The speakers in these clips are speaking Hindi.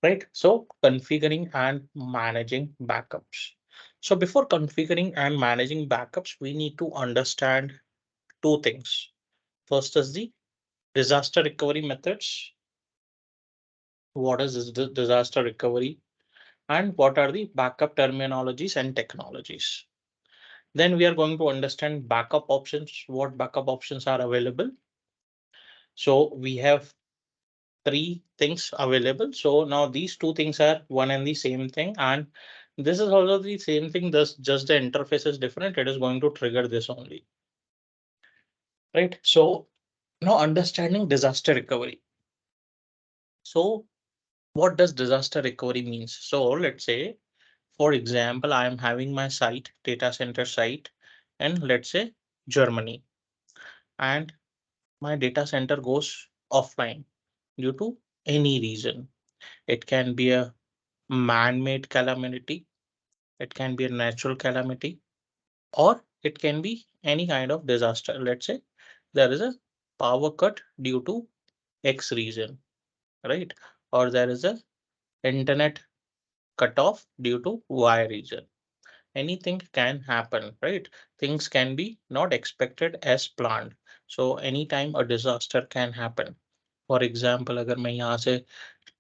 right? So configuring and managing backups. So before configuring and managing backups, we need to understand two things. First is the disaster recovery methods. What is this disaster recovery? And what are the backup terminologies and technologies? Then we are going to understand backup options, what backup options are available. So we have three things available. So now these two things are one and the same thing. And this is also the same thing, thus just the interface is different. It is going to trigger this only, right? So now understanding disaster recovery. So what does disaster recovery means? So let's say, for example, I am having my site, data center site, and let's say Germany, and my data center goes offline due to any reason. It can be a man-made calamity, it can be a natural calamity, or it can be any kind of disaster. Let's say there is a power cut due to X reason, right? Or there is a internet cut off due to Y reason. Anything can happen, right? Things can be not expected as planned. So anytime a disaster can happen. For example अगर मैं यहाँ से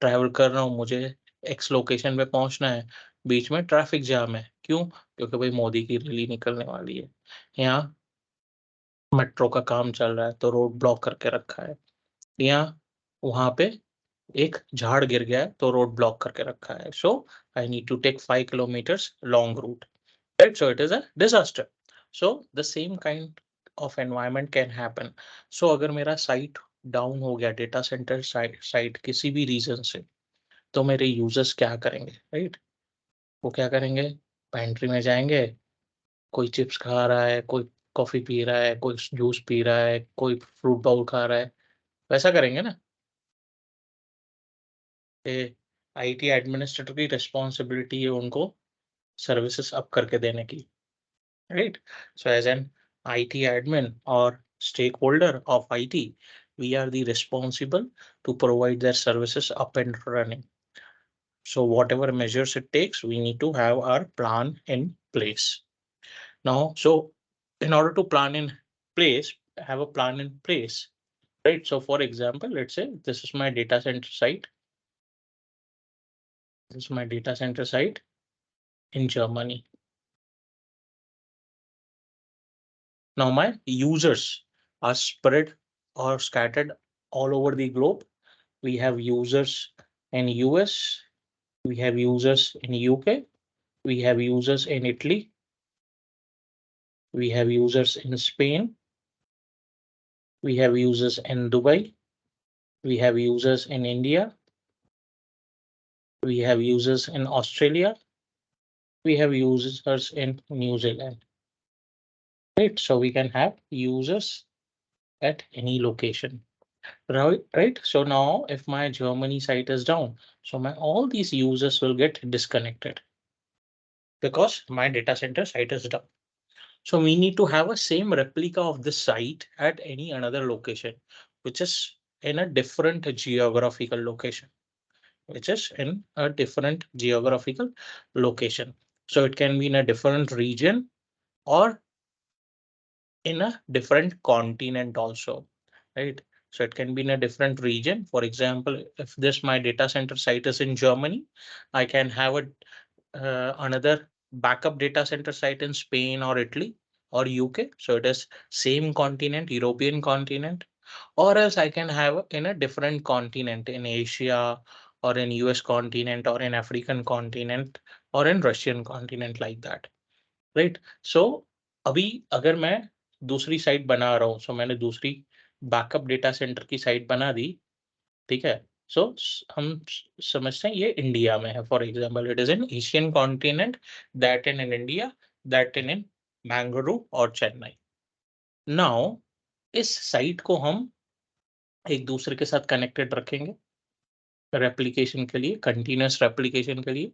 ट्रैवल कर रहा हूँ, मुझे एक्स लोकेशन पे पहुंचना है, बीच में ट्रैफिक जाम है, क्यों? क्योंकि भाई मोदी की रैली निकलने वाली है, यहाँ मेट्रो का काम चल रहा है तो रोड ब्लॉक करके रखा है, या वहां पे एक झाड़ गिर गया है तो रोड ब्लॉक करके रखा है. So I need to take 5 kilometers long route, right? So it is a disaster. So the same kind of environment can happen. So अगर मेरा साइट डाउन हो गया, डेटा सेंटर साइट किसी भी रीजन से, तो मेरे यूजर्स क्या करेंगे, राइट? वो क्या करेंगे? पेंट्री में जाएंगे, कोई चिप्स खा रहा है, कोई कॉफी पी रहा है, कोई जूस पी रहा है, कोई फ्रूट बाउल खा रहा है, वैसा करेंगे ना. आईटी एडमिनिस्ट्रेटर की रिस्पॉन्सिबिलिटी है उनको सर्विसेज अप करके देने की, right? So as an IT admin or stakeholder of IT, we are the responsible to provide their services up and running. So whatever measures it takes, we need to have our plan in place. Now, so in order to plan in place, have a plan in place, right? So for example, let's say this is my data center site. This is my data center site in Germany. Now my users are spread or scattered all over the globe. We have users in US, we have users in UK, we have users in Italy, we have users in Spain, we have users in Dubai, we have users in India, we have users in Australia, we have users in New Zealand. Right, so we can have users at any location. Right. So now if my Germany site is down, so my all these users will get disconnected because my data center site is down. So we need to have a same replica of this site at any another location, which is in a different geographical location, which is in a different geographical location. So it can be in a different region or in a different continent also, right? So it can be in a different region. For example, if this my data center site is in Germany, I can have a another backup data center site in Spain or Italy or UK. So it is same continent, European continent, or else I can have in a different continent in Asia or in US continent or in African continent or in Russian continent like that. Right. So अभी अगर मैं दूसरी साइट बना रहा हूँ, सो मैंने दूसरी बैकअप डेटा सेंटर की साइट बना दी, ठीक है. सो हम समझते हैं ये इंडिया में है. For example it is in Asian continent, that in India, that in Bengaluru और चेन्नई. नाउ इस साइट को हम एक दूसरे के साथ कनेक्टेड रखेंगे रेप्लिकेशन के लिए, कंटिन्यूस रेप्लिकेशन के लिए.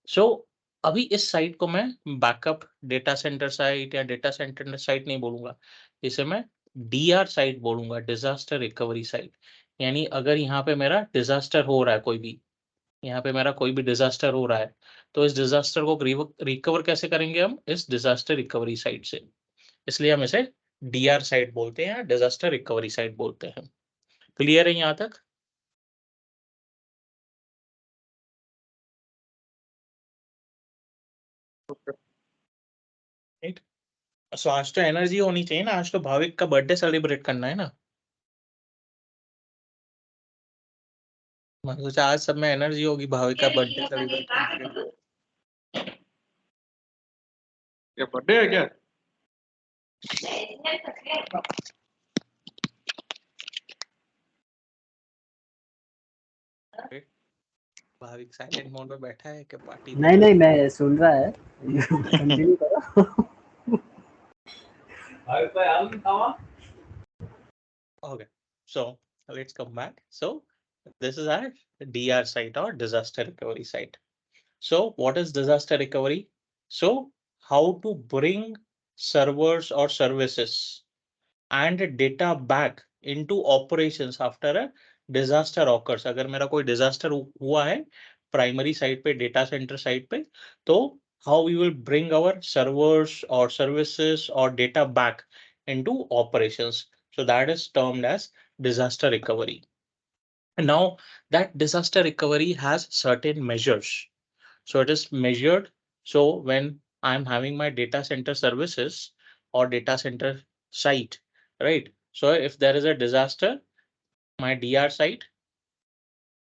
सो अभी इस साइट को मैं बैकअप डेटा सेंटर साइट या डेटा सेंटर साइट नहीं बोलूंगा, इसे मैं डीआर साइट बोलूंगा, डिजास्टर रिकवरी साइट. यानी अगर यहाँ पे मेरा डिजास्टर हो रहा है कोई भी, यहाँ पे मेरा कोई भी डिजास्टर हो रहा है, तो इस डिजास्टर को रिकवर कैसे करेंगे हम? इस डिजास्टर रिकवरी साइट से। इसलिए हम इसे डीआर साइट बोलते हैं, डिजास्टर रिकवरी साइट बोलते हैं। क्लियर है यहाँ तक? राइट। सो आज तो एनर्जी होनी चाहिए ना, आज तो भाविक का बर्थडे सेलिब्रेट करना है ना। मैं सोचा आज सब में एनर्जी होगी, भाविक का बर्थडे सेलिब्रेट करने के लिए। क्या बर्थडे है क्या? भाविक साइलेंट मोड में बैठा है कि पार्टी नहीं नहीं, मैं सुन रहा है। कंटिन्यू करो। Okay, so let's come back. So this is our DR site or disaster recovery site. So what is disaster recovery? So how to bring servers or services and data back into operations after a disaster occurs. अगर मेरा कोई disaster हुआ है प्राइमरी साइट पे, डेटा सेंटर साइट पे, तो how we will bring our servers or services or data back into operations. So that is termed as disaster recovery. And now that disaster recovery has certain measures. So it is measured. So when I'm having my data center services or data center site, right? So if there is a disaster, my DR site,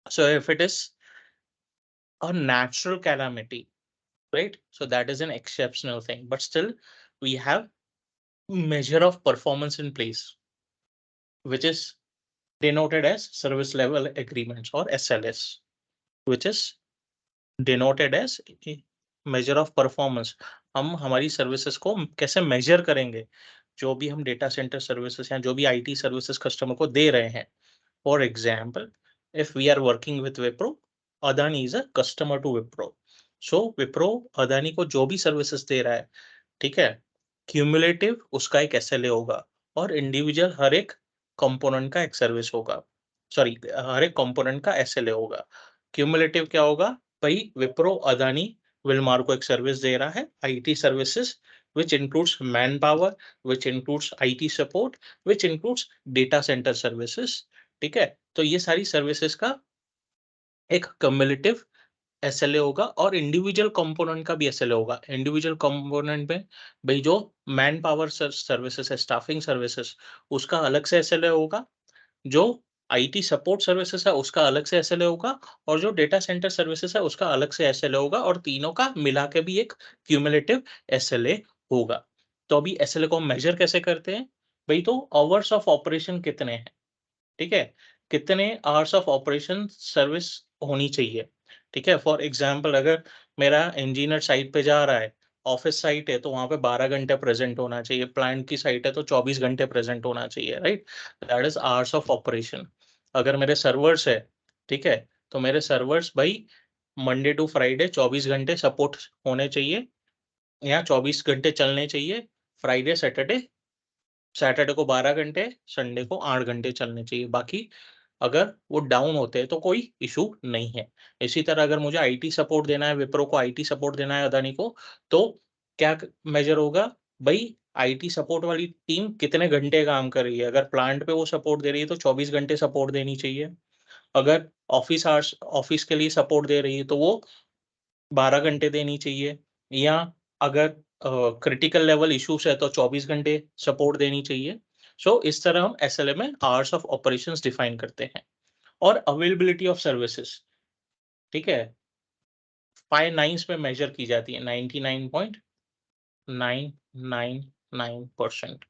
so if it is a natural calamity, right? So that is an exceptional thing, but still we have measure of performance in place, which is denoted as service level agreements or SLS, which is denoted as measure of performance. हम हमारी सर्विसेज को कैसे मेजर करेंगे, जो भी हम डेटा सेंटर सर्विसेज या जो भी आईटी सर्विसेज कस्टमर को दे रहे हैं। For example, if we are working with Wipro, Adani is a customer to Wipro. So Wipro Adani को जो भी सर्विसेज दे रहा है, ठीक है, क्यूमुलेटिव उसका एक एसएलए होगा और इंडिविजुअल हर एक कंपोनेंट का एक सर्विस होगा, सॉरी हर एक कंपोनेंट का एसएलए होगा। क्यूमुलेटिव क्या होगा भाई? विप्रो अदानी विलमार को एक सर्विस दे रहा है, IT services, which includes manpower, which includes IT support, which includes data center services। ठीक है, तो ये सारी सर्विसेज का एक कम्युलेटिव एसएलए होगा और इंडिविजुअल कंपोनेंट का भी एसएलए होगा। इंडिविजुअल कंपोनेंट में भाई जो मैन पावर सर्विसेज है, स्टाफिंग सर्विसेज, उसका अलग से एसएलए होगा। जो आईटी सपोर्ट सर्विसेज है उसका अलग से एसएलए होगा और जो डेटा सेंटर सर्विसेज है उसका अलग से एसएलए होगा और तीनों का मिला के भी एक क्यूमुलेटिव एसएलए होगा। तो अभी एसएलए को हम मेजर कैसे करते हैं भाई? तो आवर्स ऑफ ऑपरेशन कितने हैं, ठीक है, कितने आवर्स ऑफ ऑपरेशन सर्विस होनी चाहिए। ठीक है, फॉर एग्जांपल अगर मेरा इंजीनियर साइट पे जा रहा है, ऑफिस साइट है तो वहां पे 12 घंटे प्रेजेंट होना चाहिए, प्लांट की साइट है तो 24 घंटे प्रेजेंट होना चाहिए, right? That is ours of operation. अगर मेरे सर्वर्स है, ठीक है, तो मेरे सर्वर्स भाई मंडे टू फ्राइडे 24 घंटे सपोर्ट होने चाहिए या 24 घंटे चलने चाहिए। फ्राइडे सैटरडे, सैटरडे को 12 घंटे, संडे को 8 घंटे चलने चाहिए। बाकी अगर वो डाउन होते हैं तो कोई इशू नहीं है। इसी तरह अगर मुझे आईटी सपोर्ट देना है, विप्रो को आईटी सपोर्ट देना है अदानी को, तो क्या मेजर होगा भाई? आईटी सपोर्ट वाली टीम कितने घंटे काम कर रही है। अगर प्लांट पे वो सपोर्ट दे रही है तो 24 घंटे सपोर्ट देनी चाहिए। अगर ऑफिस आवर्स, ऑफिस के लिए सपोर्ट दे रही है तो वो 12 घंटे देनी चाहिए। या अगर क्रिटिकल लेवल इश्यूज है तो 24 घंटे सपोर्ट देनी चाहिए। सो इस तरह हम एसएलए में आवर्स ऑफ ऑपरेशंस डिफाइन करते हैं। और अवेलेबिलिटी ऑफ सर्विसेज, ठीक है, 5 नाइन्स पे मेजर की जाती है, 99.999%।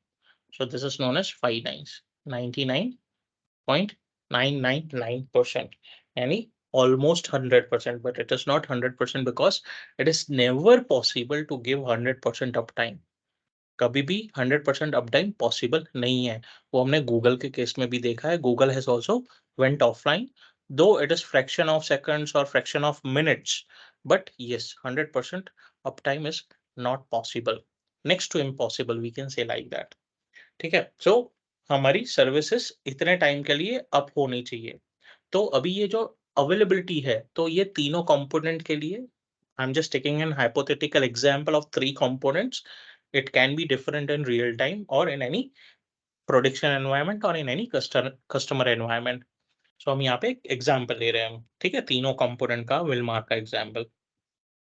So this is known as 5 nines, 99.999%, यानी almost 100%, but it is not 100% because it is never possible to give 100% uptime। कभी भी 100% अपटाइम पॉसिबल नहीं है। वो हमने गूगल के केस में भी देखा है। Google has also went offline, though it is fraction of seconds और fraction of minutes, but yes 100% uptime is not possible, next to impossible, we can say like that. ठीक है, सो हमारी सर्विसेज इतने टाइम के लिए अप होनी चाहिए। तो अभी ये जो अवेलेबिलिटी है, तो ये तीनों कंपोनेंट के लिए I am just taking an hypothetical example of 3 components. It can be different in real time और इन एनी प्रोडक्शन एनवायरनमेंट और इन एनी कस्टमर एनवायरनमेंट. सो हम यहाँ पे एक एग्जांपल ले रहे हैं, ठीक है, तीनों कंपोनेंट का विलमार का example,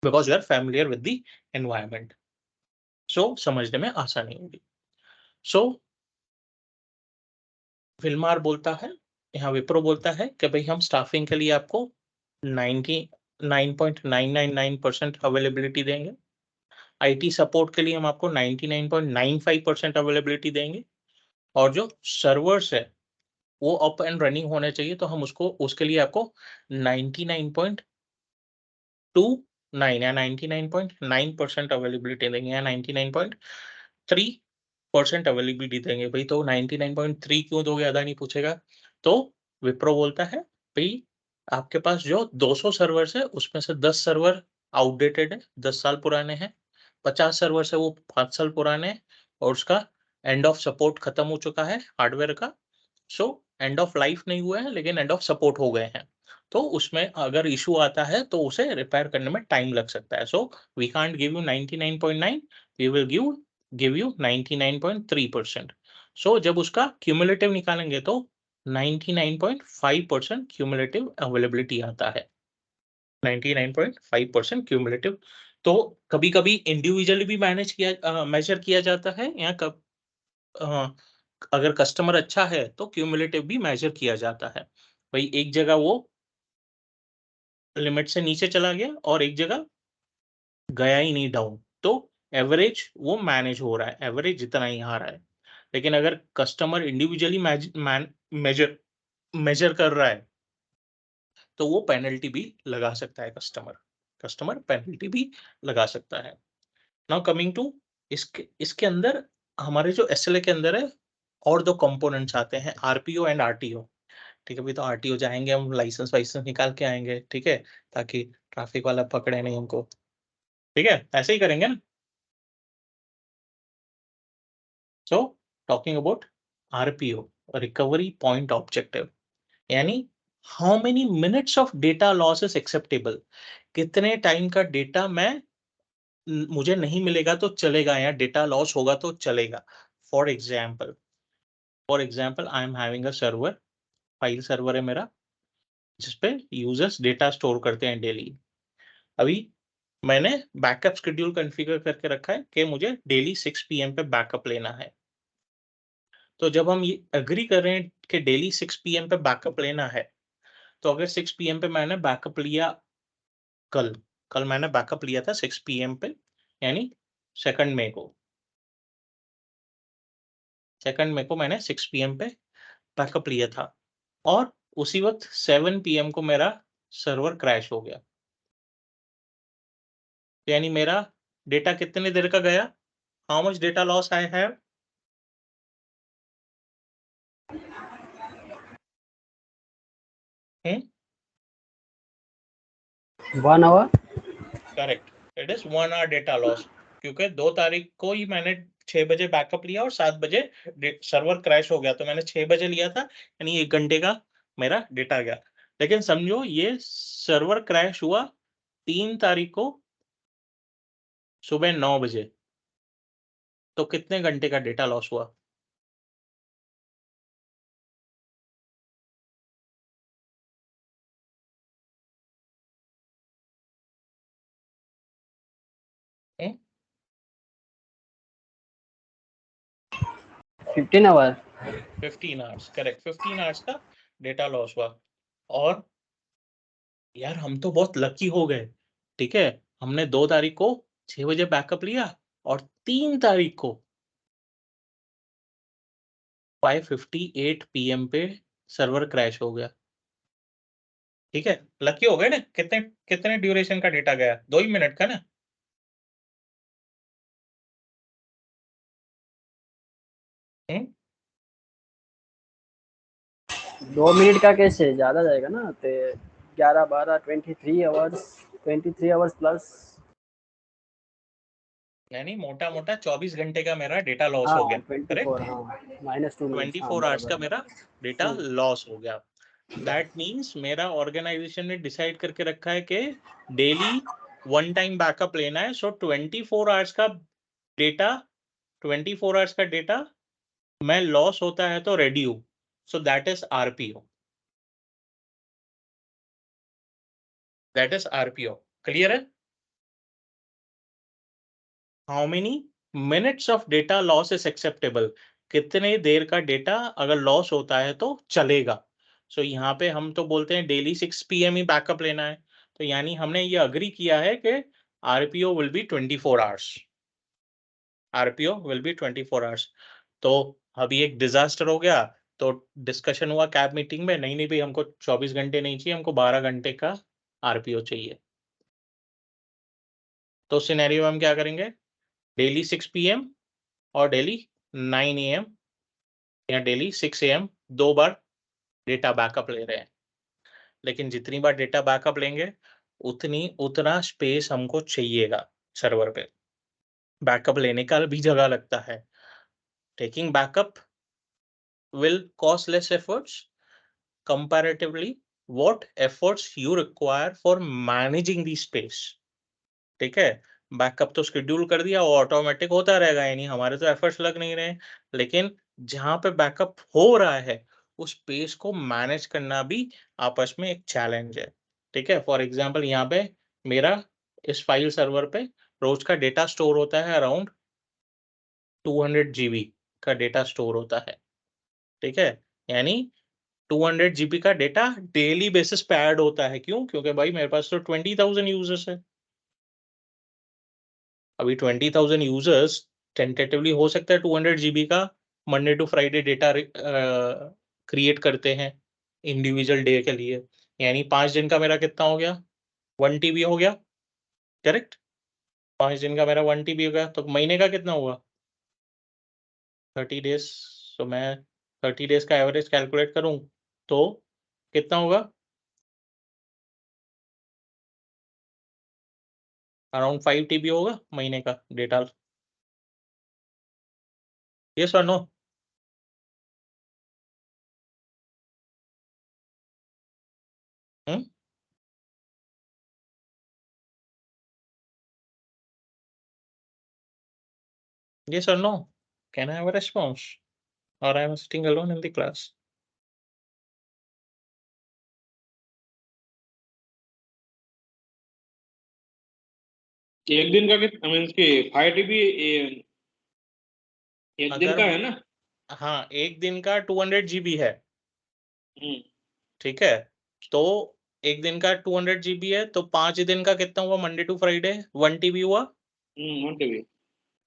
because you are familiar with the environment, so समझने में आसानी होगी. सो विलमार बोलता है, यहाँ विप्रो बोलता है कि भाई हम स्टाफिंग के लिए आपको 99.999% अवेलेबिलिटी देंगे. आईटी सपोर्ट के लिए हम आपको 99.95% अवेलेबिलिटी देंगे. और जो सर्वर्स है वो अप एंड रनिंग होने चाहिए, तो हम उसको उसके लिए आपको 99.29 या 99.9% अवेलेबिलिटी देंगे या 99.3% अवेलेबिलिटी देंगे. भाई तो 99.3 क्यों दोगे, आधा नहीं पूछेगा. तो विप्रो बोलता है भाई आपके पास जो 200 सर्वर्स है उसमें से 10 सर्वर आउटडेटेड है, 10 साल पुराने हैं. 50 सर्वर्स है वो 5 साल पुराने हैं और उसका एंड ऑफ सपोर्ट खत्म हो चुका है हार्डवेयर का. सो एंड ऑफ लाइफ नहीं हुआ है लेकिन एंड ऑफ सपोर्ट हो गए हैं. तो उसमें अगर इशू आता है तो उसे रिपेयर करने में टाइम लग सकता है. So we can't give you 99.9, we will give you 99.3%. So जब उसका क्यूमुलेटिव निकालेंगे तो 99.5% क्यूमुलेटिव अवेलेबिलिटी आता है. 99.5% क्यूमुलेटिव. तो कभी कभी इंडिविजुअली भी मैनेज किया मेजर किया जाता है या अगर कस्टमर अच्छा है तो क्यूमुलेटिव भी मेजर किया जाता है. भाई एक जगह वो लिमिट से नीचे चला गया और एक जगह गया ही नहीं डाउन, तो एवरेज वो मैनेज हो रहा है, एवरेज जितना ही आ रहा है. लेकिन अगर कस्टमर इंडिविजुअली मेजर मेजर कर रहा है तो वो पेनल्टी भी लगा सकता है. कस्टमर पेनल्टी भी लगा सकता है. नाउ कमिंग टू इसके अंदर हमारे जो एसएलए के अंदर है और दो कंपोनेंट्स आते हैं, आरपीओ एंड आरटीओ. ठीक है, अभी तो आरटीओ जाएंगे हम, लाइसेंस वाइसेंस निकाल के आएंगे, ठीक है, ताकि ट्रैफिक वाला पकड़े नहीं हमको. ठीक है, ऐसे ही करेंगे ना. So talking about RPO, recovery point objective, यानी how many minutes of data loss is acceptable. कितने टाइम का डेटा मुझे नहीं मिलेगा तो चलेगा या डेटा लॉस होगा तो चलेगा. For example I am having a server, file server है मेरा, जिसपे यूजर्स डेटा स्टोर करते हैं डेली. अभी मैंने बैकअप शेड्यूल कॉन्फ़िगर करके रखा है कि मुझे डेली 6 PM पे बैकअप लेना है. तो जब हम ये एग्री कर रहे हैं कि डेली 6 PM पे बैकअप लेना है, तो अगर 6 PM पे मैंने बैकअप लिया, कल कल मैंने बैकअप लिया था 6 PM पे, यानी 2 मई को, 2 मई को मैंने 6 PM पे बैकअप लिया था और उसी वक्त 7 PM को मेरा सर्वर क्रैश हो गया. यानी मेरा डेटा कितने देर का गया, how much data loss I have, 1 hour. Correct, it is 1 hour data loss. क्योंकि 2 तारीख को ही मैंने 6 बजे बैकअप लिया और 7 बजे सर्वर क्रैश हो गया, तो मैंने 6 बजे लिया था, यानी 1 घंटे का मेरा डेटा गया. लेकिन समझो ये सर्वर क्रैश हुआ 3 तारीख को सुबह 9 बजे, तो कितने घंटे का डेटा लॉस हुआ. हम्म? 15 hours. 15 आवर्स, करेक्ट, 15 आवर्स का डेटा लॉस हुआ. और यार हम तो बहुत लकी हो गए, ठीक है, हमने 2 तारीख को 6 बजे बैकअप लिया और 3 तारीख को 5:58 PM पे सर्वर क्रैश हो गया. ठीक है, लकी हो गए ना. कितने कितने ड्यूरेशन का डेटा गया, 2 ही मिनट का ना. हम्म? 2 मिनट का कैसे, ज्यादा जाएगा ना. तो 11 12 23 आवर्स, 23 आवर्स प्लस. यानी मोटा मोटा 24 घंटे का मेरा डेटा लॉस हाँ हो गया. 24, करेक्ट, हाँ -2 मिनट्स, हाँ 24 आवर्स का बराबर. मेरा डेटा लॉस हो गया. दैट मीन्स मेरा ऑर्गेनाइजेशन ने डिसाइड करके रखा है कि डेली वन टाइम बैकअप लेना है। सो 24 आवर्स का डेटा, 24 आवर्स का डेटा मैं लॉस होता है तो रेडी हूं। So that is RPO, that is RPO. Clear है? How many minutes of data loss is acceptable, कितने देर का डेटा अगर लॉस होता है तो चलेगा। सो यहाँ पे हम तो बोलते हैं डेली 6 PM ही बैकअप लेना है, तो यानी हमने ये अग्री किया है कि RPO will be 24 hours, RPO will be 24 hours. तो अभी एक डिजास्टर हो गया, तो डिस्कशन हुआ कैब मीटिंग में, नहीं नहीं भाई हमको 24 घंटे नहीं चाहिए, हमको 12 घंटे का आरपीओ चाहिए। तो सिनेरियो में हम क्या करेंगे, डेली 6 PM और डेली 9 AM या daily 6 AM 2 bar data backup ले रहे हैं। लेकिन जितनी बार डेटा बैकअप लेंगे उतना स्पेस हमको चाहिएगा सर्वर पे। बैकअप लेने का भी जगह लगता है। Taking backup will cost less efforts comparatively what efforts you require for managing the space। ठीक है, बैकअप तो शेड्यूल कर दिया, वो ऑटोमेटिक होता रहेगा, यानी हमारे तो एफर्ट्स लग नहीं रहे। लेकिन जहां पे बैकअप हो रहा है उस स्पेस को मैनेज करना भी आपस में एक चैलेंज है। ठीक है, फॉर एग्जांपल यहाँ पे मेरा इस फाइल सर्वर पे रोज का डेटा स्टोर होता है अराउंड 200 GB का डेटा स्टोर होता है। ठीक है, यानी 200 GB का डेटा डेली बेसिस पे ऐड होता है। क्यों? क्योंकि भाई मेरे पास तो 20,000 यूजर्स है। अभी 20,000 यूजर्स टेंटेटिवली हो सकता है 200 GB का Monday to Friday data create करते हैं इंडिविजुअल डे के लिए। यानी 5 दिन का मेरा कितना हो गया, 1 TB हो गया। करेक्ट, 5 दिन का मेरा 1 TB हो गया, तो महीने का कितना हुआ 30 डेज। तो मैं 30 डेज का एवरेज कैलकुलेट करूं तो कितना होगा, अराउंड 5 TB होगा महीने का डेटा। यस और no? Yes or no? Can I have a response? Or I am sitting alone in the class? एक दिन का कितना मीन्स की 5 TB एक दिन अगर का है ना? हाँ, एक दिन का 200 GB है। हम्म ठीक है, तो एक दिन का 200 GB है, तो 5 दिन का कितना हुआ, मंडे टू फ्राइडे 1 TB हुआ। 1 TB।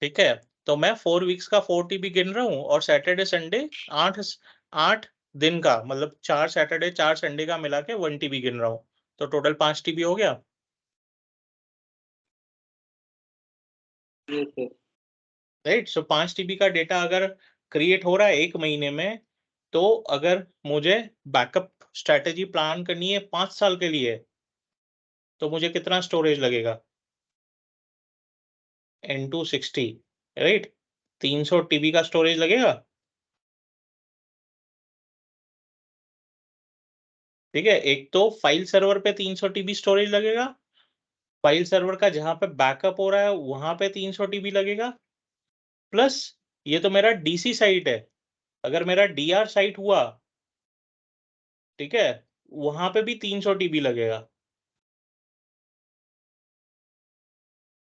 ठीक है, तो मैं 4 वीक्स का 4 TB गिन रहा हूँ, और सैटरडे संडे 8 दिन का, मतलब 4 सैटरडे 4 संडे का मिला के 1 TB गिन रहा हूँ, तो टोटल 5 TB हो गया। Yes sir. राइट, सो 5 TB का डेटा अगर क्रिएट हो रहा है एक महीने में, तो अगर मुझे बैकअप स्ट्रेटेजी प्लान करनी है 5 साल के लिए, तो मुझे कितना स्टोरेज लगेगा, N260, राइट, 300 TB का स्टोरेज लगेगा। ठीक है, एक तो फाइल सर्वर पे 300 TB स्टोरेज लगेगा, फाइल सर्वर का जहां पे बैकअप हो रहा है वहां पे 300 TB लगेगा, प्लस ये तो मेरा डीसी साइट है, अगर मेरा डीआर साइट हुआ, ठीक है, वहां पे भी 300 TB लगेगा।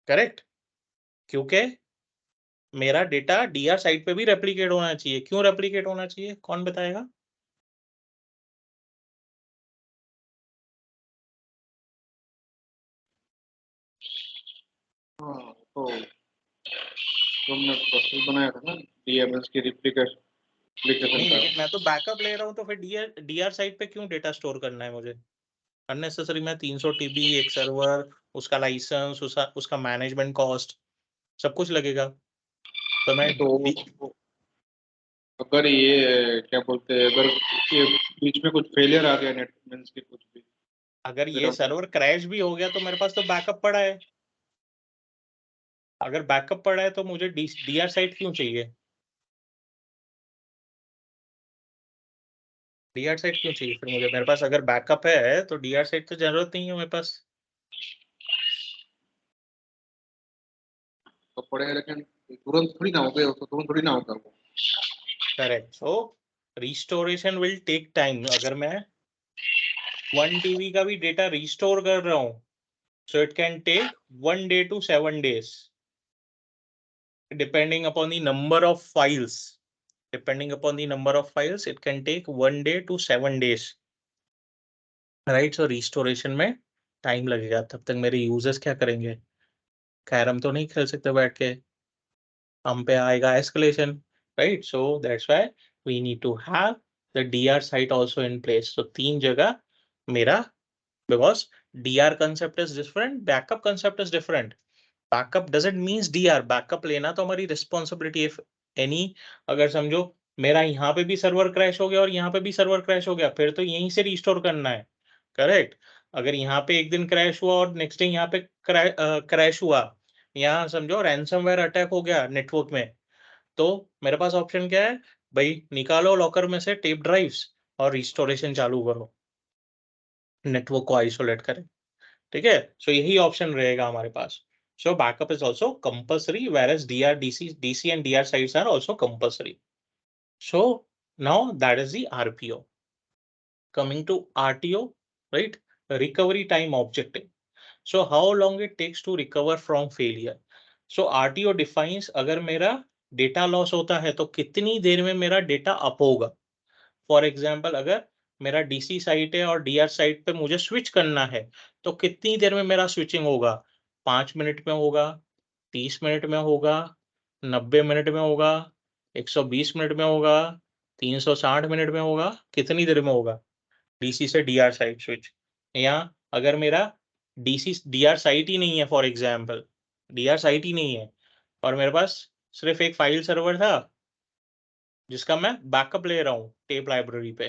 करेक्ट, क्योंकि मेरा डेटा डीआर साइट पे भी रेप्लिकेट होना चाहिए। क्यों रेप्लिकेट होना चाहिए, कौन बताएगा? हाँ तो तुमने प्रोसेस बनाया था ना डीएमएस की रिप्लिकेशन नहीं, का। लेकिन मैं तो बैकअप ले रहा हूँ, तो फिर डीआर साइट पे क्यों डेटा स्टोर करना है मुझे अननेसेसरी? मैं 300 TB एक सर्वर, उसका लाइसेंस, उसका मैनेजमेंट कॉस्ट, सब कुछ लगेगा। तो मैं तो अगर ये क्या बोलते हैं, अगर ये बीच में कुछ फेलियर आ गया नेट मीन्स की कुछ भी, अगर फिर ये सर्वर क्रैश भी हो गया तो मेरे पास तो बैकअप पड़ा है। अगर बैकअप पड़ा है तो मुझे डीआर साइट क्यों चाहिए? डीआर साइट क्यों चाहिए फिर मुझे? मेरे पास अगर बैकअप है तो डीआर साइट तो जरूरत नहीं है मेरे पास। तो पड़ेगा, लेकिन तुरंत थोड़ी ना होगा, उसको तुरंत थोड़ी ना होगा वो। Correct. So restoration will take time. अगर मैं 1 टीबी का भी डेटा रिस्टोर कर रहा हूँ, so it can take 1 day to 7 days depending upon the number of files. Depending upon the number of files, it can take 1 day to 7 days, right? So restoration में टाइम लगेगा। तब तक मेरे यूजर्स क्या करेंगे? कैरम तो नहीं खेल सकते बैठ के, हम पे आएगा escalation, right? So that's why we need to have the DR site also in place. तो 3 जगह मेरा, because DR concept is different, backup concept is different. Backup doesn't means DR, backup लेना तो हमारी responsibility। if any, अगर समझो मेरा यहाँ पे भी सर्वर क्रैश हो गया और यहाँ पे भी सर्वर क्रैश हो गया, फिर तो यहीं से रिस्टोर करना है, करेक्ट? अगर यहाँ पे एक दिन क्रैश हुआ और नेक्स्ट डे यहाँ पे क्रैश हुआ, यहाँ समझो रैंसमवेयर अटैक हो गया नेटवर्क में, तो मेरे पास ऑप्शन क्या है भाई? निकालो लॉकर में से टेप ड्राइव्स और रिस्टोरेशन चालू करो, नेटवर्क को आइसोलेट करें, ठीक है? सो यही ऑप्शन रहेगा हमारे पास। So backup is also compulsory, whereas DR, DC and DR sites are also compulsory. So now that is the RPO. Coming to RTO, right? Recovery time objective. So how long it takes to recover from failure? So RTO defines अगर मेरा डेटा लॉस होता है तो कितनी देर में मेरा डेटा अप होगा। फॉर एग्जाम्पल, अगर मेरा DC साइट है और DR साइट पे मुझे स्विच करना है, तो कितनी देर में मेरा स्विचिंग होगा? 5 मिनट में होगा, 30 मिनट में होगा, 90 मिनट में होगा, 120 मिनट में होगा, 360 मिनट में होगा, कितनी देर में होगा? DC से DR साइट स्विच। या अगर मेरा DC DR साइट ही नहीं है, फॉर एग्जाम्पल DR साइट ही नहीं है और मेरे पास सिर्फ एक फाइल सर्वर था जिसका मैं बैकअप ले रहा हूँ टेप लाइब्रेरी पे,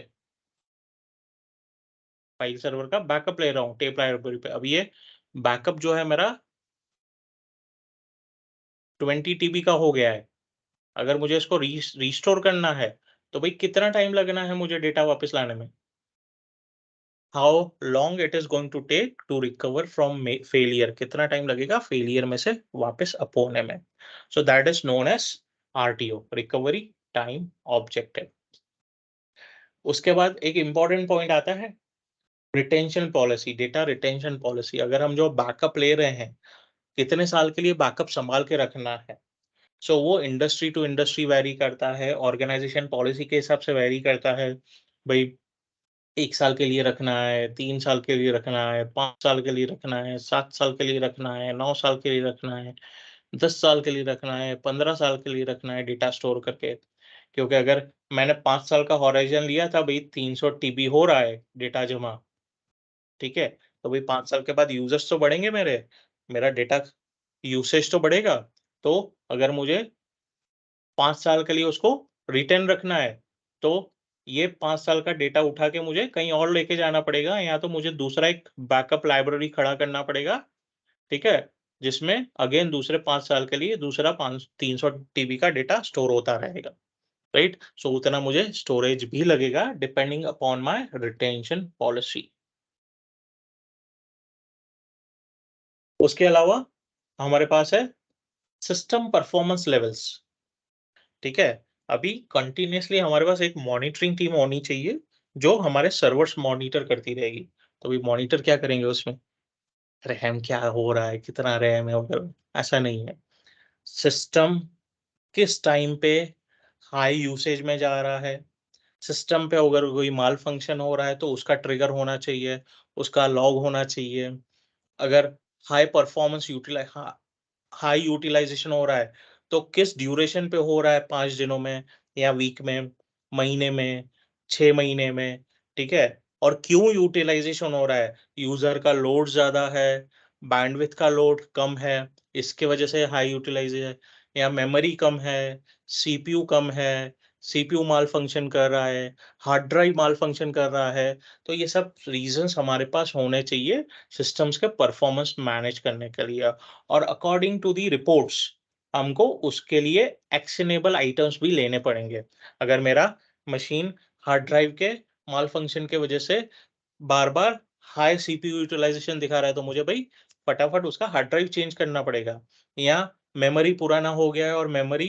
फाइल सर्वर का बैकअप ले रहा हूँ टेप लाइब्रेरी पे। अब ये बैकअप जो है मेरा 20 टीबी का हो गया है। अगर मुझे इसको रिस्टोर करना है तो भाई कितना टाइम लगना है मुझे डेटा वापस लाने में? How long it is going to take to recover from failure? कितना टाइम लगेगा फेलियर में से वापस अप होने में? So that is known as RTO, recovery time objective. उसके बाद एक इंपॉर्टेंट पॉइंट आता है retention policy, data retention policy. अगर हम जो बैकअप ले रहे हैं, कितने साल के लिए बैकअप संभाल के रखना है? सो वो इंडस्ट्री टू इंडस्ट्री वैरी करता है, ऑर्गेनाइजेशन पॉलिसी के हिसाब से वैरी करता है। भाई 1 साल के लिए रखना है, 3 साल के लिए रखना है, 5 साल के लिए रखना है, 7 साल के लिए रखना है, 9 साल के लिए रखना है, 10 साल के लिए रखना है, 15 साल के लिए रखना है डेटा स्टोर करके। क्योंकि अगर मैंने 5 साल का हॉराइज़न लिया था, भाई 300 टीबी हो रहा है डेटा जमा, ठीक है? तो भाई 5 साल के बाद यूज़र्स तो बढ़ेंगे मेरा डेटा यूसेज तो बढ़ेगा। तो अगर मुझे 5 साल के लिए उसको रिटेन रखना है, तो ये 5 साल का डेटा उठा के मुझे कहीं और लेके जाना पड़ेगा, या तो मुझे दूसरा एक बैकअप लाइब्रेरी खड़ा करना पड़ेगा, ठीक है? जिसमें अगेन दूसरे 5 साल के लिए दूसरा 300 टीबी का डेटा स्टोर होता रहेगा, राइट? सो उतना मुझे स्टोरेज भी लगेगा depending upon my retention policy. उसके अलावा हमारे पास है सिस्टम परफॉर्मेंस लेवल्स, ठीक है? अभी कंटिन्यूअसली हमारे पास एक मॉनिटरिंग टीम होनी चाहिए जो हमारे सर्वर्स मॉनिटर करती रहेगी। तो अभी मॉनिटर क्या करेंगे उसमें? रैम क्या हो रहा है, कितना रैम है वगैरह, ऐसा नहीं है। सिस्टम किस टाइम पे हाई यूसेज में जा रहा है, सिस्टम पे अगर कोई माल फंक्शन हो रहा है तो उसका ट्रिगर होना चाहिए, उसका लॉग होना चाहिए। अगर हाई परफॉर्मेंस हाई यूटिलाइजेशन हो रहा है तो किस ड्यूरेशन पे हो रहा है, 5 दिनों में या वीक में, महीने में, 6 महीने में, ठीक है? और क्यों यूटिलाइजेशन हो रहा है? यूजर का लोड ज्यादा है, बैंडविड्थ का लोड कम है, इसके वजह से हाई यूटिलाइजेशन, या मेमोरी कम है, सीपीयू कम है, सीपीयू माल फंक्शन कर रहा है, हार्ड ड्राइव माल फंक्शन कर रहा है। तो ये सब रीजंस हमारे पास होने चाहिए सिस्टम्स के परफॉर्मेंस मैनेज करने के लिए। और अकॉर्डिंग टू दी रिपोर्ट्स हमको उसके लिए एक्शनेबल आइटम्स भी लेने पड़ेंगे। अगर मेरा मशीन हार्ड ड्राइव के माल फंक्शन के वजह से बार बार हाई सीपीयू यूटिलाइजेशन दिखा रहा है, तो मुझे भाई फटाफट उसका हार्ड ड्राइव चेंज करना पड़ेगा, या मेमोरी पुराना हो गया है और मेमोरी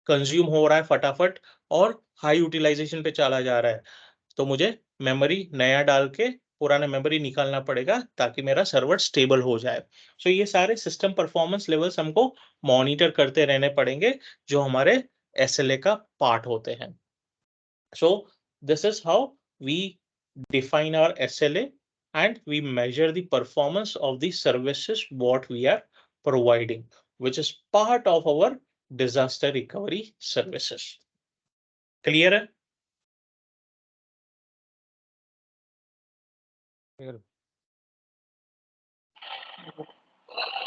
कंज्यूम हो रहा है फटाफट और हाई यूटिलाइजेशन पे चला जा रहा है, तो मुझे मेमोरी नया डाल के पुराना मेमोरी निकालना पड़ेगा ताकि मेरा सर्वर स्टेबल हो जाए। सो ये सारे सिस्टम परफॉर्मेंस लेवल्स हमको मॉनिटर करते रहने पड़ेंगे, जो हमारे एसएलए का पार्ट होते हैं। So this is how we define our SLA and we measure the performance of the services what we are providing, which is part of our disaster recovery services. Clear है?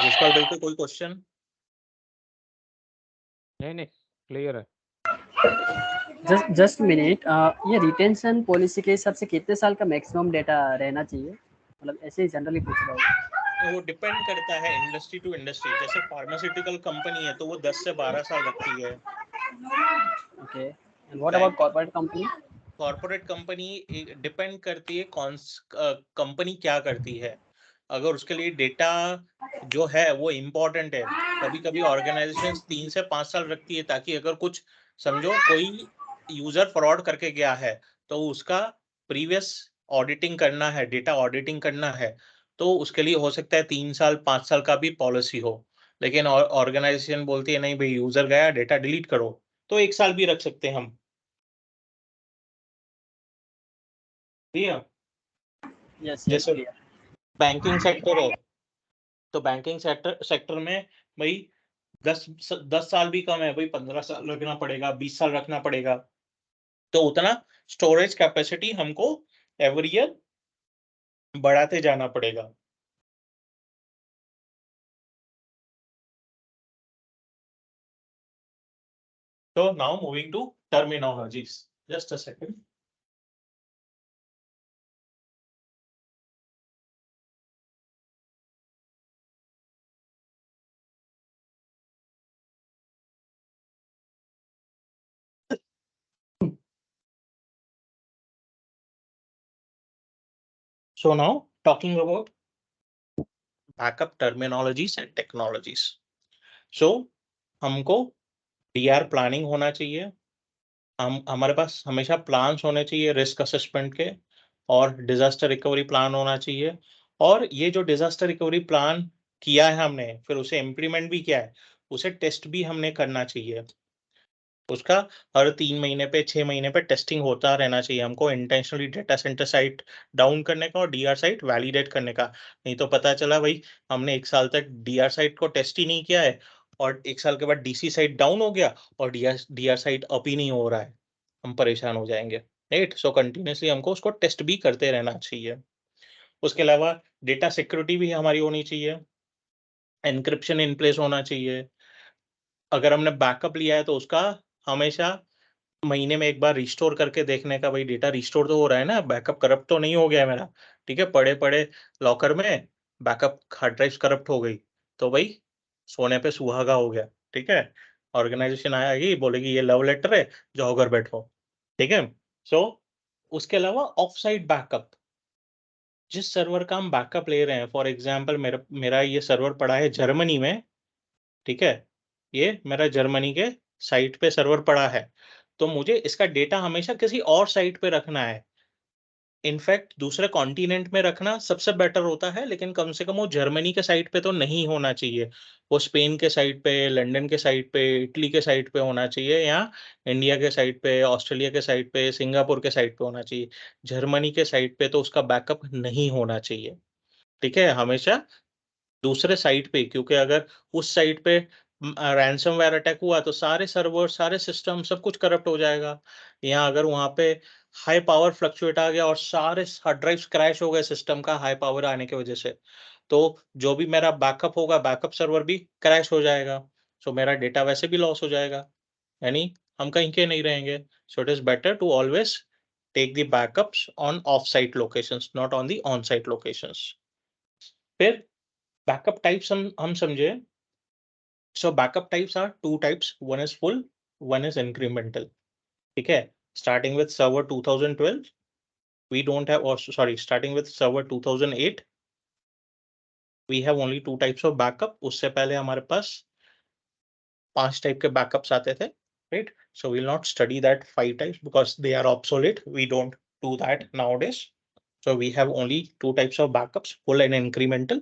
जिसपाल भाई को कोई क्वेश्चन? नहीं क्लियर है। जस्ट मिनट, ये रिटेंशन पॉलिसी के हिसाब से कितने साल का मैक्सिमम डेटा रहना चाहिए? मतलब ऐसे ही जनरली पूछ रहा हूँ। वो डिपेंड करता है इंडस्ट्री टू इंडस्ट्री। जैसे फार्मास्यूटिकल कंपनी है तो वो 10 से 12 साल रखती है। Okay, and what about corporate company? Corporate company depend करती है कौन कंपनी क्या करती है। अगर उसके लिए डेटा जो है वो इम्पोर्टेंट है, कभी कभी ऑर्गेनाइजेशन 3 से 5 साल रखती है, ताकि अगर कुछ समझो कोई यूजर फ्रॉड करके गया है तो उसका प्रीवियस ऑडिटिंग करना है, डेटा ऑडिटिंग करना है, तो उसके लिए हो सकता है 3 साल 5 साल का भी पॉलिसी हो। लेकिन ऑर्गेनाइजेशन बोलती है नहीं भाई, यूजर गया डेटा डिलीट करो, तो 1 साल भी रख सकते हैं हम। यस, जैसे बैंकिंग सेक्टर है तो बैंकिंग सेक्टर में भाई 10 साल भी कम है भाई, 15 साल रखना पड़ेगा, 20 साल रखना पड़ेगा, तो उतना स्टोरेज कैपेसिटी हमको एवरी ईयर बढ़ाते जाना पड़ेगा। तो now moving to terminologies, just a second. So now talking about backup terminologies and technologies. So हमको डीआर प्लानिंग होना चाहिए, हमारे पास हमेशा प्लान्स होने चाहिए रिस्क असेसमेंट के, और डिजास्टर रिकवरी प्लान होना चाहिए। और ये जो डिजास्टर रिकवरी प्लान किया है हमने, फिर उसे इम्प्लीमेंट भी किया है, उसे टेस्ट भी हमने करना चाहिए। उसका हर 3 महीने पे 6 महीने पे टेस्टिंग होता रहना चाहिए हमको, intentionally data centre site down करने का और डीआर साइट वैलिडेट करने का। नहीं तो पता चला भाई हमने 1 साल तक डीआर साइट को टेस्ट ही नहीं किया है और 1 साल के बाद डीसी साइट डाउन हो गया और डीआर साइट अप ही नहीं हो रहा है, हम परेशान हो जाएंगे। राइट, सो कंटिन्यूसली हमको उसको टेस्ट भी करते रहना चाहिए। उसके अलावा डेटा सिक्योरिटी भी हमारी होनी चाहिए, एन्क्रिप्शन इन प्लेस होना चाहिए। अगर हमने बैकअप लिया है तो उसका हमेशा महीने में एक बार रिस्टोर करके देखने का, भाई डेटा रिस्टोर तो हो रहा है ना, बैकअप करप्ट तो नहीं हो गया है मेरा। ठीक है, पड़े पड़े लॉकर में बैकअप हार्ड ड्राइव करप्ट हो गई तो भाई सोने पे सुहागा हो गया। ठीक है, ऑर्गेनाइजेशन आएगी बोलेगी ये लव लेटर है, जाओ घर बैठो। ठीक है, सो उसके अलावा ऑफ साइट बैकअप, जिस सर्वर का हम बैकअप ले रहे हैं, फॉर एग्जाम्पल मेरा ये सर्वर पड़ा है जर्मनी में। ठीक है, ये मेरा जर्मनी के साइट पे सर्वर पड़ा है, तो मुझे इसका डेटा हमेशा किसी और साइट पे रखना है। इनफैक्ट दूसरे कॉन्टिनेंट में रखना सबसे बेटर होता है, लेकिन कम से कम वो जर्मनी के साइट पे तो नहीं होना चाहिए, वो स्पेन के साइट पे, लंदन के साइट पे, इटली के साइट पे होना चाहिए, या इंडिया के साइट पे, ऑस्ट्रेलिया के साइट पे, सिंगापुर के साइट पे होना चाहिए। जर्मनी के साइट पे तो उसका बैकअप नहीं होना चाहिए। ठीक है, हमेशा दूसरे साइट पे, क्योंकि अगर उस साइट पे रैंसमवेयर अटैक हुआ तो सारे सर्वर, सारे सिस्टम, सब कुछ करप्ट हो जाएगा। या अगर वहां पे हाई पावर फ्लक्चुएट आ गया और सारे हार्ड ड्राइव्स क्रैश हो गए सिस्टम का हाई पावर आने की वजह से, तो जो भी मेरा बैकअप होगा, बैकअप सर्वर भी क्रैश हो जाएगा। सो मेरा डेटा वैसे भी लॉस हो जाएगा, यानी हम कहीं के नहीं रहेंगे। So it is better to always take the backups on off site locations, not on the on site locations. फिर बैकअप टाइप्स हम समझे। So backup types are 2 types, one is full, one is incremental. ठीक है, Starting with server 2012, we don't have, or sorry, starting with server 2008, we have only 2 types of backup. उससे पहले हमारे पास 5 टाइप के बैकअप्स आते थे, right? So we'll not study that 5 types because they are obsolete. We don't do that nowadays. So we have only 2 types of backups, full and incremental.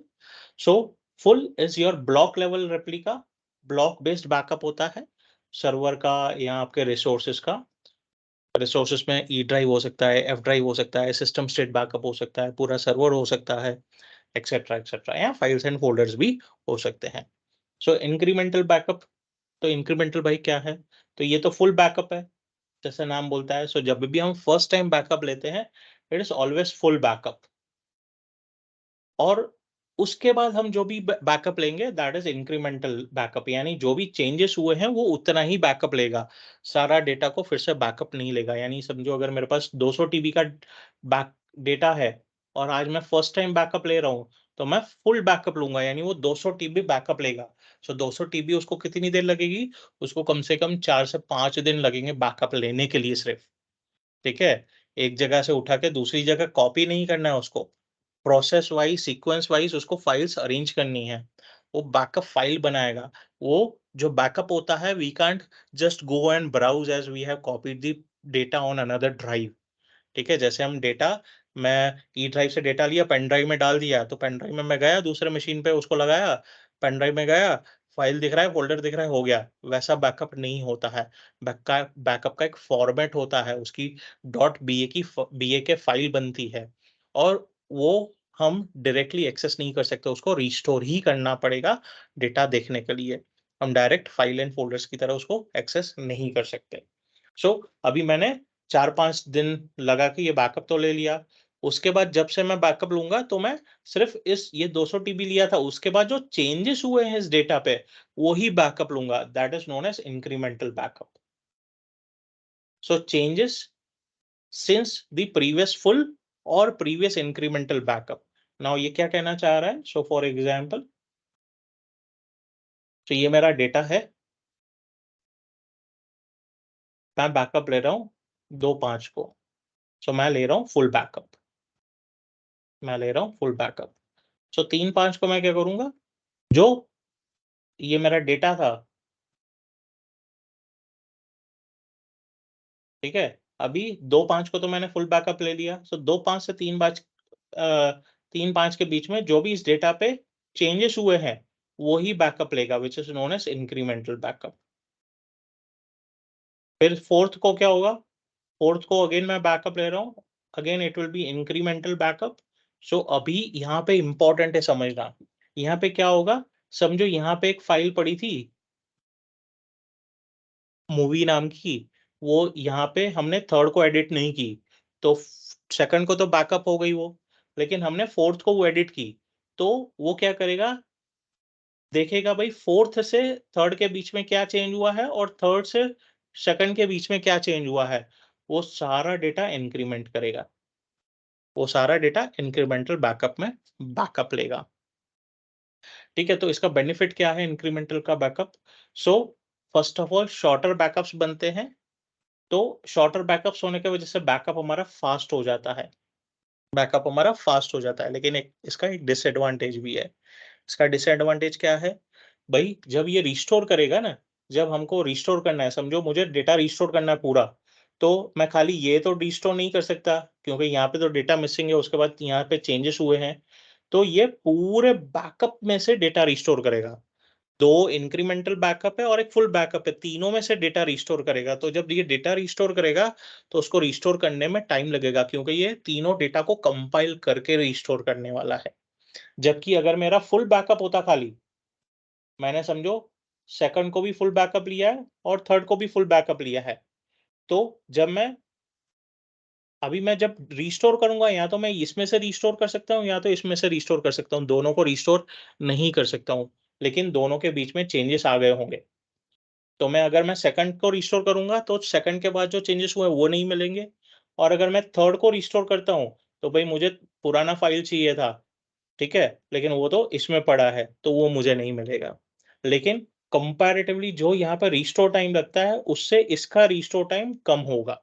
So full is your block level replica, block based backup होता है सर्वर का या आपके रिसोर्सेज का। रिसोर्सेज में ई ड्राइव हो सकता है, एफ ड्राइव हो सकता है, सिस्टम स्टेट बैकअप हो सकता है, पूरा सर्वर हो सकता है, एक्सेट्रा या फाइल्स एंड फोल्डर्स भी हो सकते हैं। सो इंक्रीमेंटल बैकअप, तो इंक्रीमेंटल भाई क्या है? तो ये तो फुल बैकअप है, जैसे नाम बोलता है। सो जब भी हम फर्स्ट टाइम बैकअप लेते हैं, it is always full backup, और उसके बाद हम जो भी बैकअप लेंगे दैट इज इंक्रीमेंटल बैकअप, यानी जो भी चेंजेस हुए हैं वो उतना ही बैकअप लेगा, सारा डेटा को फिर से बैकअप नहीं लेगा। यानी समझो अगर मेरे पास 200 टीबी का बैक डेटा है और आज मैं फर्स्ट टाइम बैकअप ले रहा हूँ, तो मैं फुल बैकअप लूंगा, यानी वो 200 टीबी बैकअप लेगा। सो 200 टीबी उसको कितनी देर लगेगी? उसको कम से कम 4 से 5 दिन लगेंगे बैकअप लेने के लिए सिर्फ, ठीक है? एक जगह से उठा के दूसरी जगह कॉपी नहीं करना है उसको, प्रोसेस वाइज सीक्वेंस वाइज उसको फाइल्स अरेंज करनी है, वो बैकअप फाइल बनाएगा। वो जो बैकअप होता है, we can't just go and browse as we have copied the data on another drive, ठीक है? जैसे हम डेटा, मैं ई ड्राइव से डेटा लिया, पेन ड्राइव में डाल दिया, तो पेन ड्राइव में मैं गया दूसरे मशीन पे, उसको लगाया, पेन ड्राइव में गया, फाइल दिख रहा है, फोल्डर दिख रहा है, हो गया। वैसा बैकअप नहीं होता है। बैकअप का एक फॉर्मेट होता है, उसकी .ba के फाइल बनती है, और वो हम डायरेक्टली एक्सेस नहीं कर सकते, उसको रिस्टोर ही करना पड़ेगा डेटा देखने के लिए। हम डायरेक्ट फाइल एंड फोल्डर्स की तरह उसको एक्सेस नहीं कर सकते। सो अभी मैंने 4-5 दिन लगा के ये बैकअप तो ले लिया। उसके बाद जब से मैं बैकअप लूँगा, तो मैं सिर्फ़ इस ये 200 टीबी लिया था, उसके बाद जो चेंजेस हुए हैं इस डेटा पे, वो ही बैकअप लूँगा। That is known as incremental backup. So changes since the previous full और प्रीवियस इंक्रीमेंटल बैकअप। नाउ ये क्या कहना चाह रहा है? सो फॉर एग्ज़ाम्पल, तो ये मेरा डेटा है, मैं बैकअप ले रहा हूँ 2/5 को। सो मैं ले रहा हूँ फुल बैकअप, मैं ले रहा हूँ फुल बैकअप। सो 3/5 को मैं क्या करूँगा? जो ये मेरा डेटा था, ठीक है? अभी 2/5 को तो मैंने फुल बैकअप ले लिया। सो 2/5 से 3/5 के बीच में जो भी इस डेटा पे चेंजेस हुए हैं, वो ही बैकअप लेगा, which is known as incremental backup. फिर 4th को क्या होगा? 4th को अगेन मैं बैकअप ले रहा हूँ, again it will be incremental backup. So अभी यहाँ पे इम्पोर्टेंट है समझना, यहाँ पे क्या होगा? समझो यहाँ पे एक फाइल पड़ी थी मूवी नाम की, वो यहाँ पे हमने 3rd को एडिट नहीं की, तो 2nd को तो बैकअप हो गई वो, लेकिन हमने 4th को वो एडिट की, तो वो क्या करेगा? देखेगा भाई 4th से 3rd के बीच में क्या चेंज हुआ है और 3rd से 2nd के बीच में क्या चेंज हुआ है, वो सारा डेटा इंक्रीमेंट करेगा, वो सारा डेटा इंक्रीमेंटल बैकअप में बैकअप लेगा। ठीक है? तो इसका बेनिफिट क्या है इंक्रीमेंटल का backup? So first of all shorter backups बनते हैं, तो शॉर्टर बैकअप्स होने की वजह से बैकअप हमारा फास्ट हो जाता है, बैकअप हमारा फास्ट हो जाता है, लेकिन एक इसका एक डिसएडवांटेज भी है। इसका डिसएडवांटेज क्या है? भई जब ये रिस्टोर करेगा ना, जब हमको रिस्टोर करना है, समझो मुझे डेटा रिस्टोर करना है पूरा, तो मैं खाली ये तो रिस्टोर नहीं कर सकता, क्योंकि यहाँ पे तो डेटा मिसिंग है, उसके बाद यहाँ पे चेंजेस हुए हैं, तो ये पूरे बैकअप में से डेटा रिस्टोर करेगा। 2 इंक्रीमेंटल बैकअप है और एक फुल बैकअप है, तीनों में से डेटा रिस्टोर करेगा। तो जब ये डेटा रिस्टोर करेगा, तो उसको रिस्टोर करने में टाइम लगेगा, क्योंकि ये तीनों डेटा को कंपाइल करके रिस्टोर करने वाला है। जबकि अगर मेरा फुल बैकअप होता खाली, मैंने समझो 2nd को भी फुल बैकअप लिया है और 3rd को भी फुल बैकअप लिया है, तो मैं जब रिस्टोर करूँगा, या तो मैं इसमें से रिस्टोर कर सकता हूँ या तो इसमें से रिस्टोर कर सकता हूँ, दोनों को रिस्टोर नहीं कर सकता हूँ, लेकिन दोनों के बीच में चेंजेस आ गए होंगे। तो अगर मैं 2nd को रिस्टोर करूँगा, तो 2nd के बाद जो चेंजेस हुए वो नहीं मिलेंगे, और अगर मैं 3rd को रिस्टोर करता हूँ, तो भई मुझे पुराना फ़ाइल चाहिए था, ठीक है? लेकिन वो तो इसमें पड़ा है, तो वो मुझे नहीं मिलेगा। लेकिन कंपैरेटिवली जो यहाँ पे रिस्टोर टाइम लगता है, उससे इसका रिस्टोर टाइम कम होगा।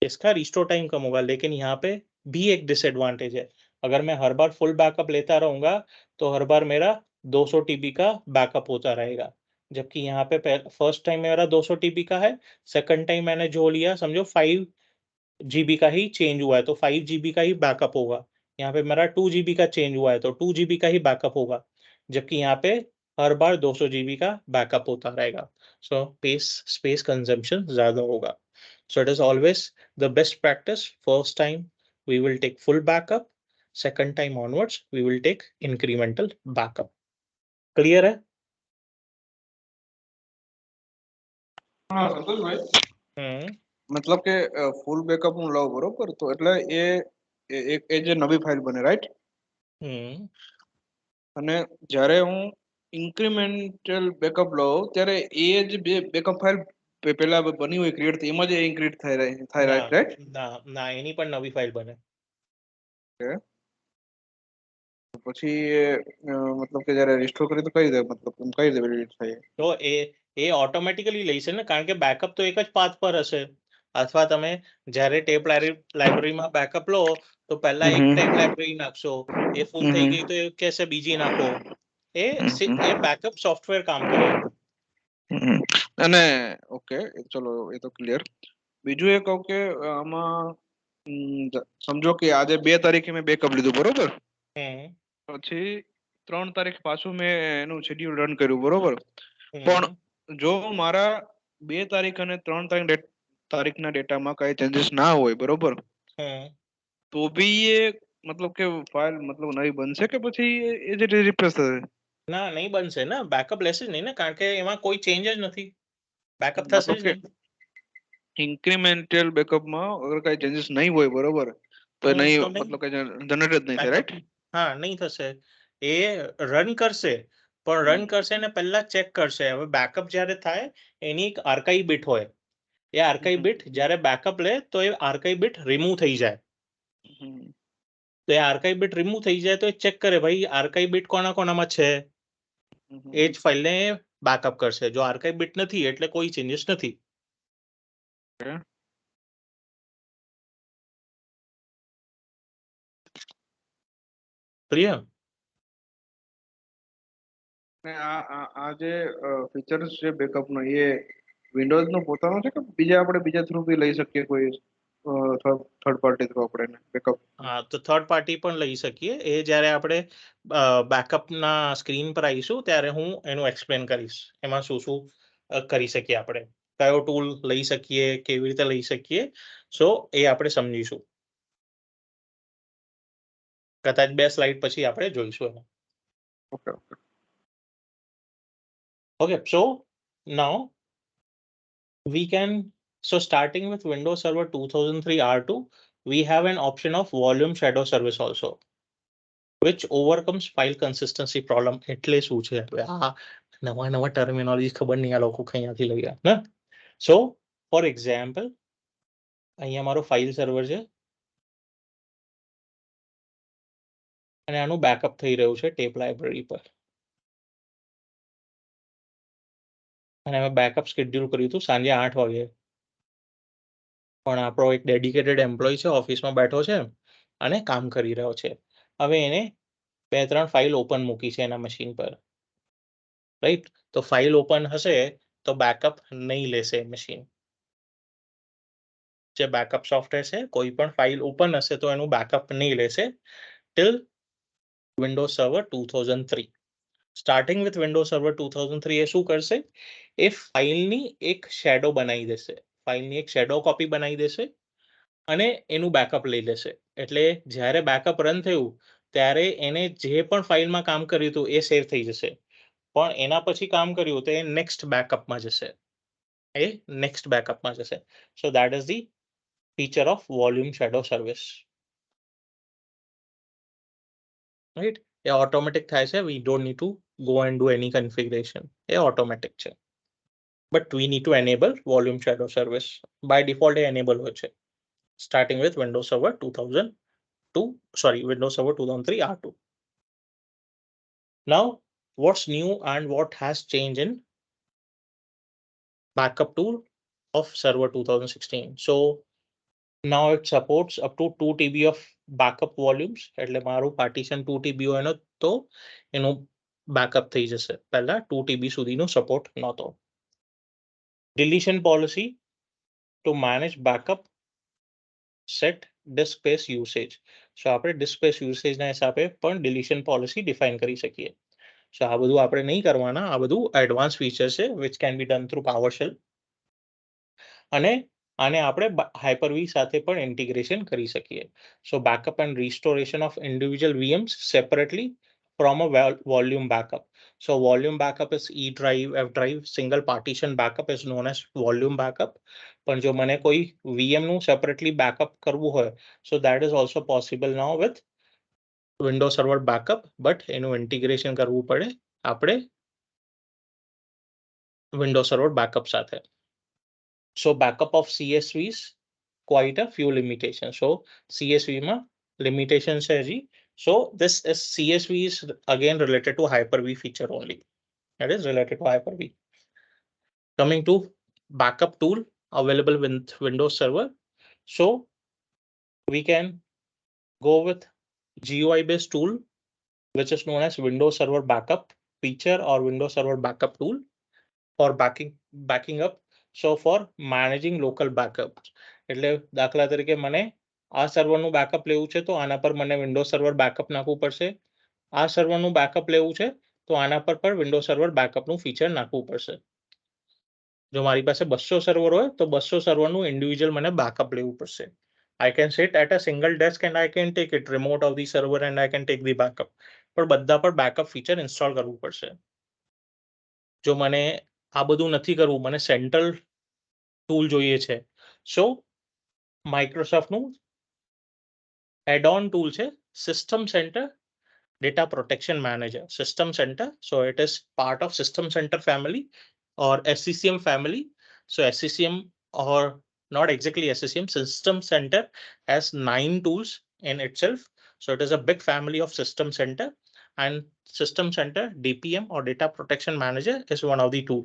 इसका रिस्टोर टाइम कम होगा, लेकिन यहाँ पे भी एक डिसएडवांटेज है। अगर मैं हर बार फुल बैकअप लेता रहूंगा तो हर बार मेरा 200 टीबी का बैकअप होता रहेगा, जबकि यहाँ पे फर्स्ट टाइम मेरा 200 टीबी का है, सेकंड टाइम मैंने जो लिया समझो 5 जीबी का ही चेंज हुआ है तो 5 जीबी का ही बैकअप होगा। यहाँ पे मेरा 2 जीबी का चेंज हुआ है तो 2 जीबी का ही बैकअप होगा, जबकि यहाँ पे हर बार 200 जीबी का बैकअप होता रहेगा। सो स्पेस कंजम्पशन ज़्यादा होगा। So it is always the best practice. First time we will take full backup. Second time onwards we will take incremental backup. Clear है? हाँ संतोषભાઈ, हम्म મતલબ કે ફૂલ બેકઅપ હું લઉં બરોબર, તો એટલે એ જે નવી ફાઇલ બને, રાઈટ? हम्म અને જ્યારે હું ઇન્ક્રીમેન્ટલ બેકઅપ લઉં ત્યારે એ જ બેકઅપ ફાઇલ પેલા બની હોય ક્રિએટ, એમાં જ ઇન્ક્રીટ થાય, ના રાઈટ? ના એની પણ નવી ફાઇલ બને. પછી મતલબ કે જ્યારે રિસ્ટોર કરી તો કઈ રીતે, મતલબ કઈ રીતે વેલિડેટ થાય? તો એ ઓટોમેટિકલી લઈશે ને, કારણ કે બેકઅપ તો એક જ પાથ પર હશે. અથવા તમે જ્યારે ટેપ લાઇબ્રેરીમાં બેકઅપ લો તો પહેલા એક ટેપ લાઇબ્રેરી નાખશો, એ ફૂલ થઈ ગઈ તો એ કહેશે બીજી નાખો. એ બેકઅપ સોફ્ટવેર કામ કરે. અને ઓકે, ચલો એ તો ક્લિયર. બીજું એ કહું કે આમાં સમજો કે આજે 2 તારીખે મેં બેકઅપ લીધું બરોબર, પછી 3 તારીખ પાછું મેં એનું શેડ્યુલ રન કર્યું બરોબર, પણ જો મારા 2 તારીખ અને 3 તારીખના ડેટામાં કઈ ચેન્જીસ ના હોય બરોબર, તો બી એ મતલબ કે ફાઇલ મતલબ નવી બનશે કે પછી એ જે રિપ્લેસ થશે? ના નહીં બનશે ને, બેકઅપ લેશે જ નહીં ને, કારણ કે એમાં કોઈ ચેન્જ જ નથી, બેકઅપ થશે જ નહીં. ઇન્ક્રીમેન્ટલ બેકઅપમાં અગર કઈ ચેન્જીસ નહીં હોય બરોબર, તો નહીં મતલબ કે જનરેટ જ નહીં થાય, રાઈટ? હા નહીં થશે. એ રન કરશે, પણ રન કરશે ને પહેલા ચેક કરશે. હવે બેકઅપ જ્યારે થાય એની એક આર્કાઇવ બીટ હોય, એ આર્કાઇવ બીટ જ્યારે બેકઅપ લે તો એ આર્કાઇવ બીટ રિમૂવ થઈ જાય. તો એ આર્કાઇવ બીટ રિમૂવ થઈ જાય તો એ ચેક કરે ભાઈ આર્કાઇવ બીટ કોનામાં છે, એ જ ફાઇલને બેકઅપ કરશે. જો આર્કાઇવ બીટ નથી એટલે કોઈ ચેન્જીસ નથી. ક્લિયર? આ જે ફીચર્સ છે બેકઅપ નો, એ વિન્ડોઝ નો પોતાનો છે કે બીજા થ્રુ બી લઈ શકીએ, કોઈ થર્ડ પાર્ટી થ્રુ આપણે બેકઅપ? હા તો થર્ડ પાર્ટી પણ લઈ શકીએ. એ જ્યારે આપણે બેકઅપના સ્ક્રીન પર આવીશું ત્યારે હું એનું એક્સપ્લેન કરીશ, એમાં શું શું કરી શકીએ આપણે, કયો ટૂલ લઈ શકીએ, કેવી રીતે લઈ શકીએ. સો એ આપણે સમજીશું, કદાચ 2 સ્લાઇડ પછી આપણે જોઈશું એમાં. Okay, so now we can, so starting with Windows Server 2003 R2, we have an option of volume shadow service also, which overcomes file consistency problem. એટલે શું છે હવે આ નવા ટર્મિનોલોજી ખબર નહીં આ લોકો કઈયાથી લઈ ગયા ને. સો ફોર એક્ઝામ્પલ અહીંયા મારો ફાઇલ સર્વર છે અને આનું બેકઅપ થઈ રહ્યું છે ટેપ લાઇબ્રેરી પર, અને અમે બેકઅપ શેડ્યુલ કર્યું હતું સાંજે 8 વાગે. પણ આપણો એક ડેડિકેટેડ એમ્પ્લોય છે, ઓફિસમાં બેઠો છે અને કામ કરી રહ્યો છે. હવે એને 2-3 ફાઇલ ઓપન મૂકી છે એના મશીન પર, રાઈટ? તો ફાઇલ ઓપન હશે તો બેકઅપ નહીં લેશે મશીન. જે બેકઅપ સોફ્ટવેર છે કોઈ પણ ફાઇલ ઓપન હશે તો એનું બેકઅપ નહીં લેશે till Windows server 2003. Starting with Windows server 2003 એ શું કરશે, એ ફાઇલની એક શેડો બનાવી દેશે, ફાઇલની એક શેડો કોપી બનાવી દેશે અને એનું બેકઅપ લઈ લેશે. એટલે જ્યારે બેકઅપ રન થયું ત્યારે એને જે પણ ફાઇલમાં કામ કર્યું હતું એ સેવ થઈ જશે, પણ એના પછી કામ કર્યું તો એ નેક્સ્ટ બેકઅપમાં જશે, so that is the feature of volume shadow service, right? એ ઓટોમેટિક થાય છે, we don't need to go and do any configuration, એ ઓટોમેટિક છે. But we need to enable volume shadow service. By default એ એનેબલ હોય છે starting with Windows Server 2003 R2. Now, what's new and what has changed in backup tool of Server 2016? So Now it supports up to 2 TB of backup volumes. એટલે મારું partition 2 TB હોય ને તો એનું backup થઈ જશે. પહેલા 2 TB સુધીનો support નહોતો. Deletion policy to manage backup set disk space usage. So આપણે disk space usage ના હિસાબે પણ deletion policy define કરી શકીએ. So આ બધું આપણે નહીં કરવાના, આ બધું advanced feature છે which can be done through PowerShell. અને આને આપણે Hyper-V સાથે પણ integration કરી શકીએ. So backup and restoration of individual VMs separately from a volume backup. So volume backup is E drive, F drive, single partition backup is known as volume backup. પણ જો મને કોઈ VM નું separately backup કરવું હોય, so that is also possible now with Windows Server backup, but એનું integration કરવું પડે આપણે Windows Server backup સાથે. So backup of CSVs, quite a few limitations. So CSV ma limitations hai ji. So this is CSV is again related to Hyper-V feature only. That is related to Hyper-V. Coming to backup tool available with Windows Server. So we can go with GUI based tool, which is known as Windows Server backup feature or Windows Server backup tool for backing up. So for managing local backups. એટલે દાખલા તરીકે મને આ સર્વરનું બેકઅપ લેવું છે તો આના પર મને વિન્ડોઝ સર્વર બેકઅપ નાખવું પડશે. આ સર્વરનું બેકઅપ લેવું છે તો આના પર પણ વિન્ડોઝ સર્વર બેકઅપનું ફીચર નાખવું પડશે. જો મારી પાસે 200 સર્વર હોય તો 200 સર્વરનું ઇન્ડિવિડ્યુઅલ મને બેકઅપ લેવું પડશે. I can sit at a single desk and I can take it remote of the server and I can take the backup. પણ બધા પર બેકઅપ ફીચર ઇન્સ્ટોલ કરવું પડશે. જો મને આ બધું નથી કરવું, મને સેન્ટ્રલ ટૂલ જોઈએ છે. So માઇક્રોસોફ્ટનું એડ-ઓન ટૂલ છે system centre data protection manager, system center. So it is part of system center family or SCCM family. So SCCM, or not exactly SCCM, system center has 9 tools in itself. So it is a big family of system center, and system center DPM or data protection manager is one of the two.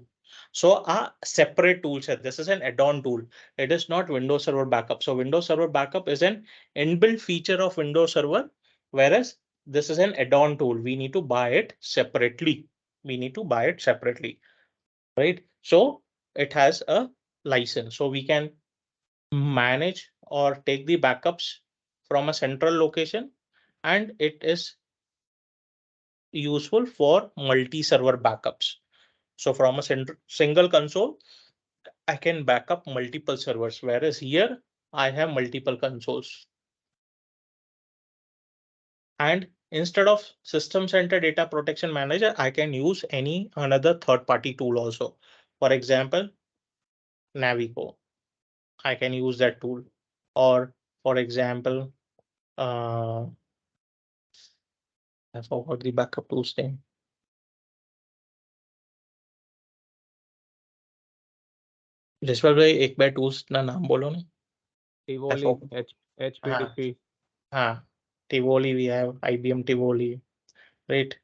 So a separate tool set. This is an add-on tool. It is not Windows Server backup. So Windows Server backup is an inbuilt feature of Windows Server, whereas this is an add-on tool. We need to buy it separately. Right? So it has a license. So we can manage or take the backups from a central location, and it is useful for multi-server backups. So from a single console, I can back up multiple servers, whereas here I have multiple consoles. And instead of System Center Data Protection Manager, I can use any another third-party tool also. For example, Navico. I can use that tool. Or for example, I forgot the backup tool's name. Jaspal भाई एक बार टूल्स ना नाम बोलो ना. Tivoli, HPDP. हाँ, Tivoli we have, IBM Tivoli, right?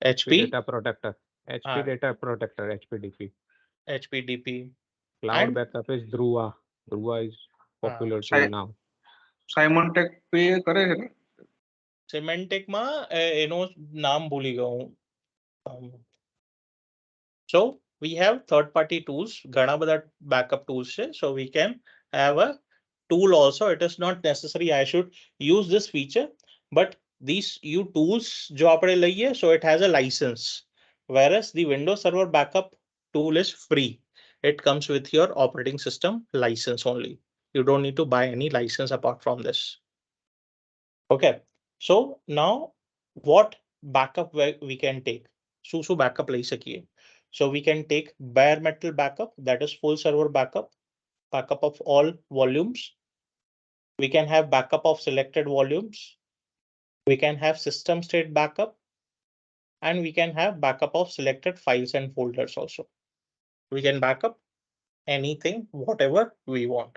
HP Data Protector. HP Data Protector, HPDP. HPDP. Cloud And backup is Druva. Druva is popular tool now. Symantec पे करे है ना? Symantec માં એનો નામ ભૂલી ગયો હું. So we have third-party tools, ઘણા બધા backup tools છે. So we can have a tool also. It is not necessary I should use this feature, but these tools जो આપણે લઈએ, so it has a license, whereas the Windows Server backup tool is free. It comes with your operating system license only. You don't need to buy any license apart from this. Okay, so now what backup we can take? શું backup લઈ શકીએ? So we can take bare metal backup, that is full server backup of all volumes. We can have backup of selected volumes. We can have system state backup, and we can have backup of selected files and folders also. We can backup anything, whatever we want.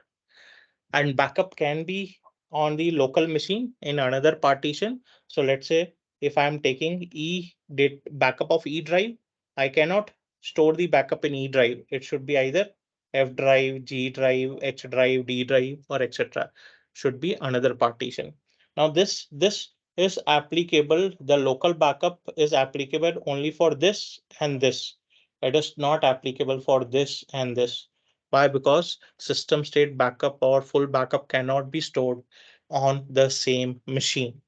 And backup can be on the local machine in another partition. So let's say if I'm taking backup of E drive, I cannot store the backup in E drive. It should be either F drive, G drive, H drive, D drive, or etc. should be another partition. Now this is applicable. The local backup is applicable only for this and this. It is not applicable for this and this. Why? Because system state backup or full backup cannot be stored on the same machine.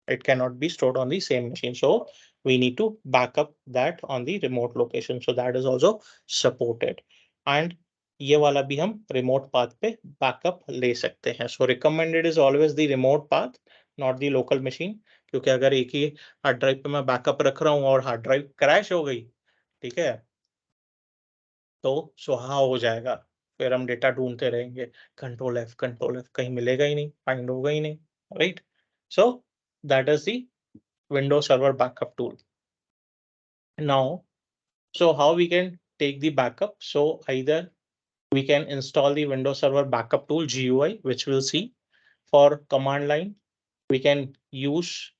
It cannot be stored on the same machine. So we need to back up that on the remote location. So that is also supported. And ये वाला भी हम remote path पे backup ले सकते हैं. So recommended is always the remote path, not the local machine. क्योंकि अगर एक ही हार्ड ड्राइव पे मैं बैकअप रख रहा हूँ और हार्ड ड्राइव क्रैश हो गई, ठीक है, तो सुहा हो जाएगा. फिर हम डेटा ढूंढते रहेंगे, कंट्रोल एफ कहीं मिलेगा ही नहीं, फाइंड होगा ही नहीं, right? So that is the Windows Server Backup tool. Now, so how we can take the backup? So either we can install the Windows Server Backup tool GUI, which we'll see. For command line, we can use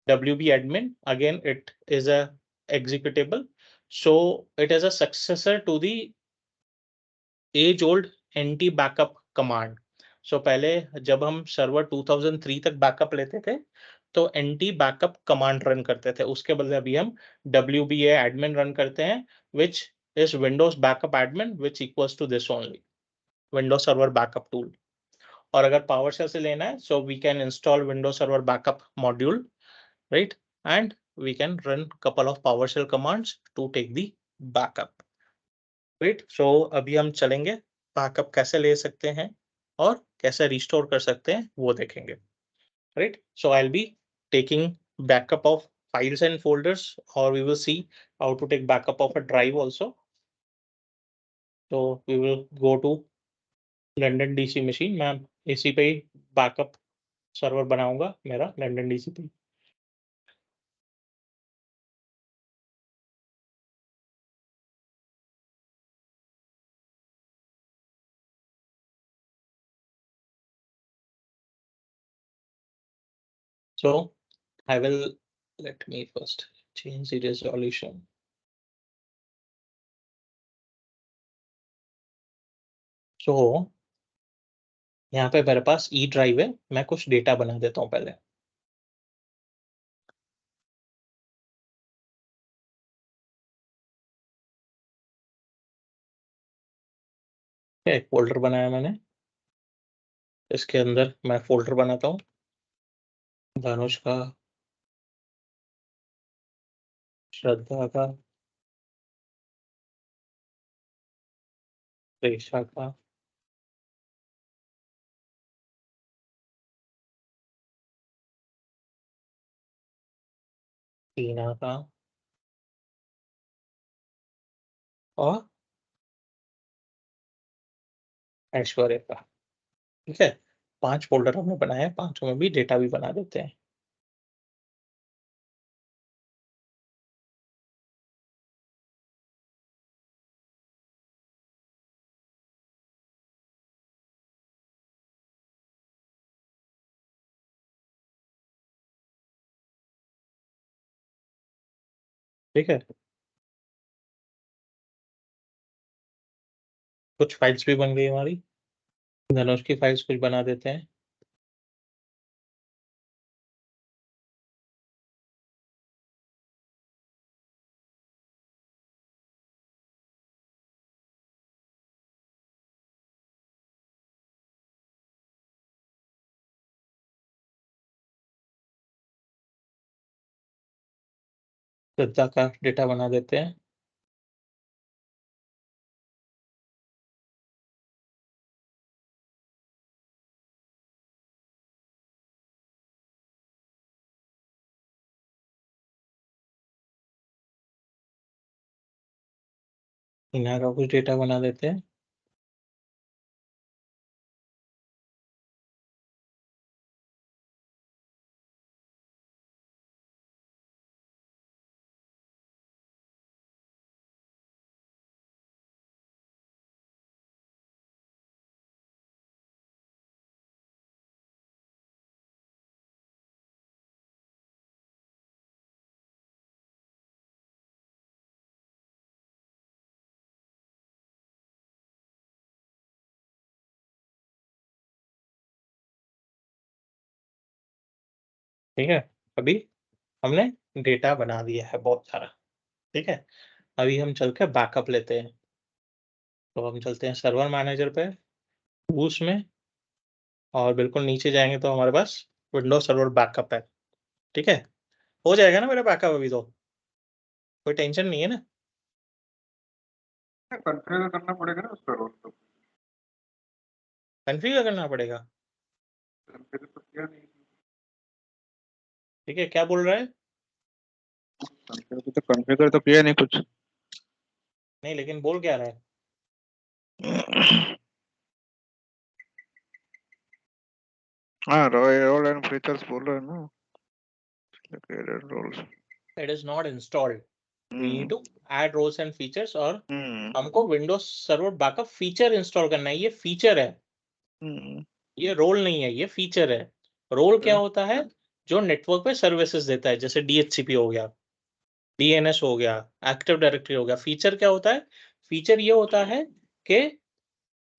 WB admin. Again, it is a executable. So it is a successor to the age old NT backup command. So पहले जब हम सर्वर 2003 तक बैकअप लेते थे तो NT बैकअप कमांड रन करते थे. उसके बदले अभी हम WBA admin रन करते हैं, which is Windows Backup Admin, which equals to this only, Windows Server Backup tool. और अगर PowerShell से लेना है, so we can install Windows Server Backup module, right? And we can run couple of PowerShell commands to take the backup. Right? So अभी हम चलेंगे बैकअप कैसे ले सकते हैं और कैसे रिस्टोर कर सकते हैं वो देखेंगे. Right? So I'll be taking backup of files and folders, or we will see how to take backup of a drive also. So we will go to London DC machine. मैं इसी पे ही बैकअप सर्वर बनाऊंगा मेरा लंदन DC पे. So I will, let me first change the resolution. So यहाँ पे मेरे पास E ड्राइव है. मैं कुछ डेटा बना देता हूँ पहले. एक फोल्डर बनाया मैंने. इसके अंदर मैं फोल्डर बनाता हूँ. धनुष का, श्रद्धा का, रेशा का, टीना का और ऐश्वर्य का. ठीक है, 5 फोल्डर हमने बनाए हैं. 5 में भी डेटा भी बना देते हैं. ठीक है, कुछ फाइल्स भी बन गई हमारी. धनुष की फाइल्स कुछ बना देते हैं. श्रद्धा का डेटा बना देते हैं. टीना का कुछ डेटा बना देते हैं. ठीक है, अभी हमने डेटा बना दिया है बहुत सारा, ठीक है। अभी हम चल के बैकअप लेते हैं। तो हम चलते हैं सर्वर मैनेजर पे, टूल्स में, और बिल्कुल नीचे जाएँगे तो हमारे पास विंडोज़ सर्वर बैकअप है, ठीक है। हो जाएगा ना मेरा बैकअप अभी तो? कोई टेंशन नहीं है ना? कॉन्फ़िगर करना पड़ेगा ना उसका रोल तो। कॉन्फ़िगर करना पड़ेगा, कॉन्फ़िगर तो किया नहीं। ठीक है। क्या बोल रहा है? कॉन्फ़िगर तो किया नहीं कुछ। नहीं, लेकिन बोल क्या रहा है? हाँ, रोल एंड फीचर्स बोल रहे हैं ना। Roles. It is not installed. We need to add roles and features, और हमको Windows server backup feature install करना है। ये फीचर है, ये रोल नहीं है, ये फीचर है। रोल क्या होता है? जो नेटवर्क पे सर्विसेज देता है, जैसे डीएचसीपी हो गया, डीएनएस हो गया, एक्टिव डायरेक्टरी हो गया। फीचर क्या होता है? फीचर ये होता है कि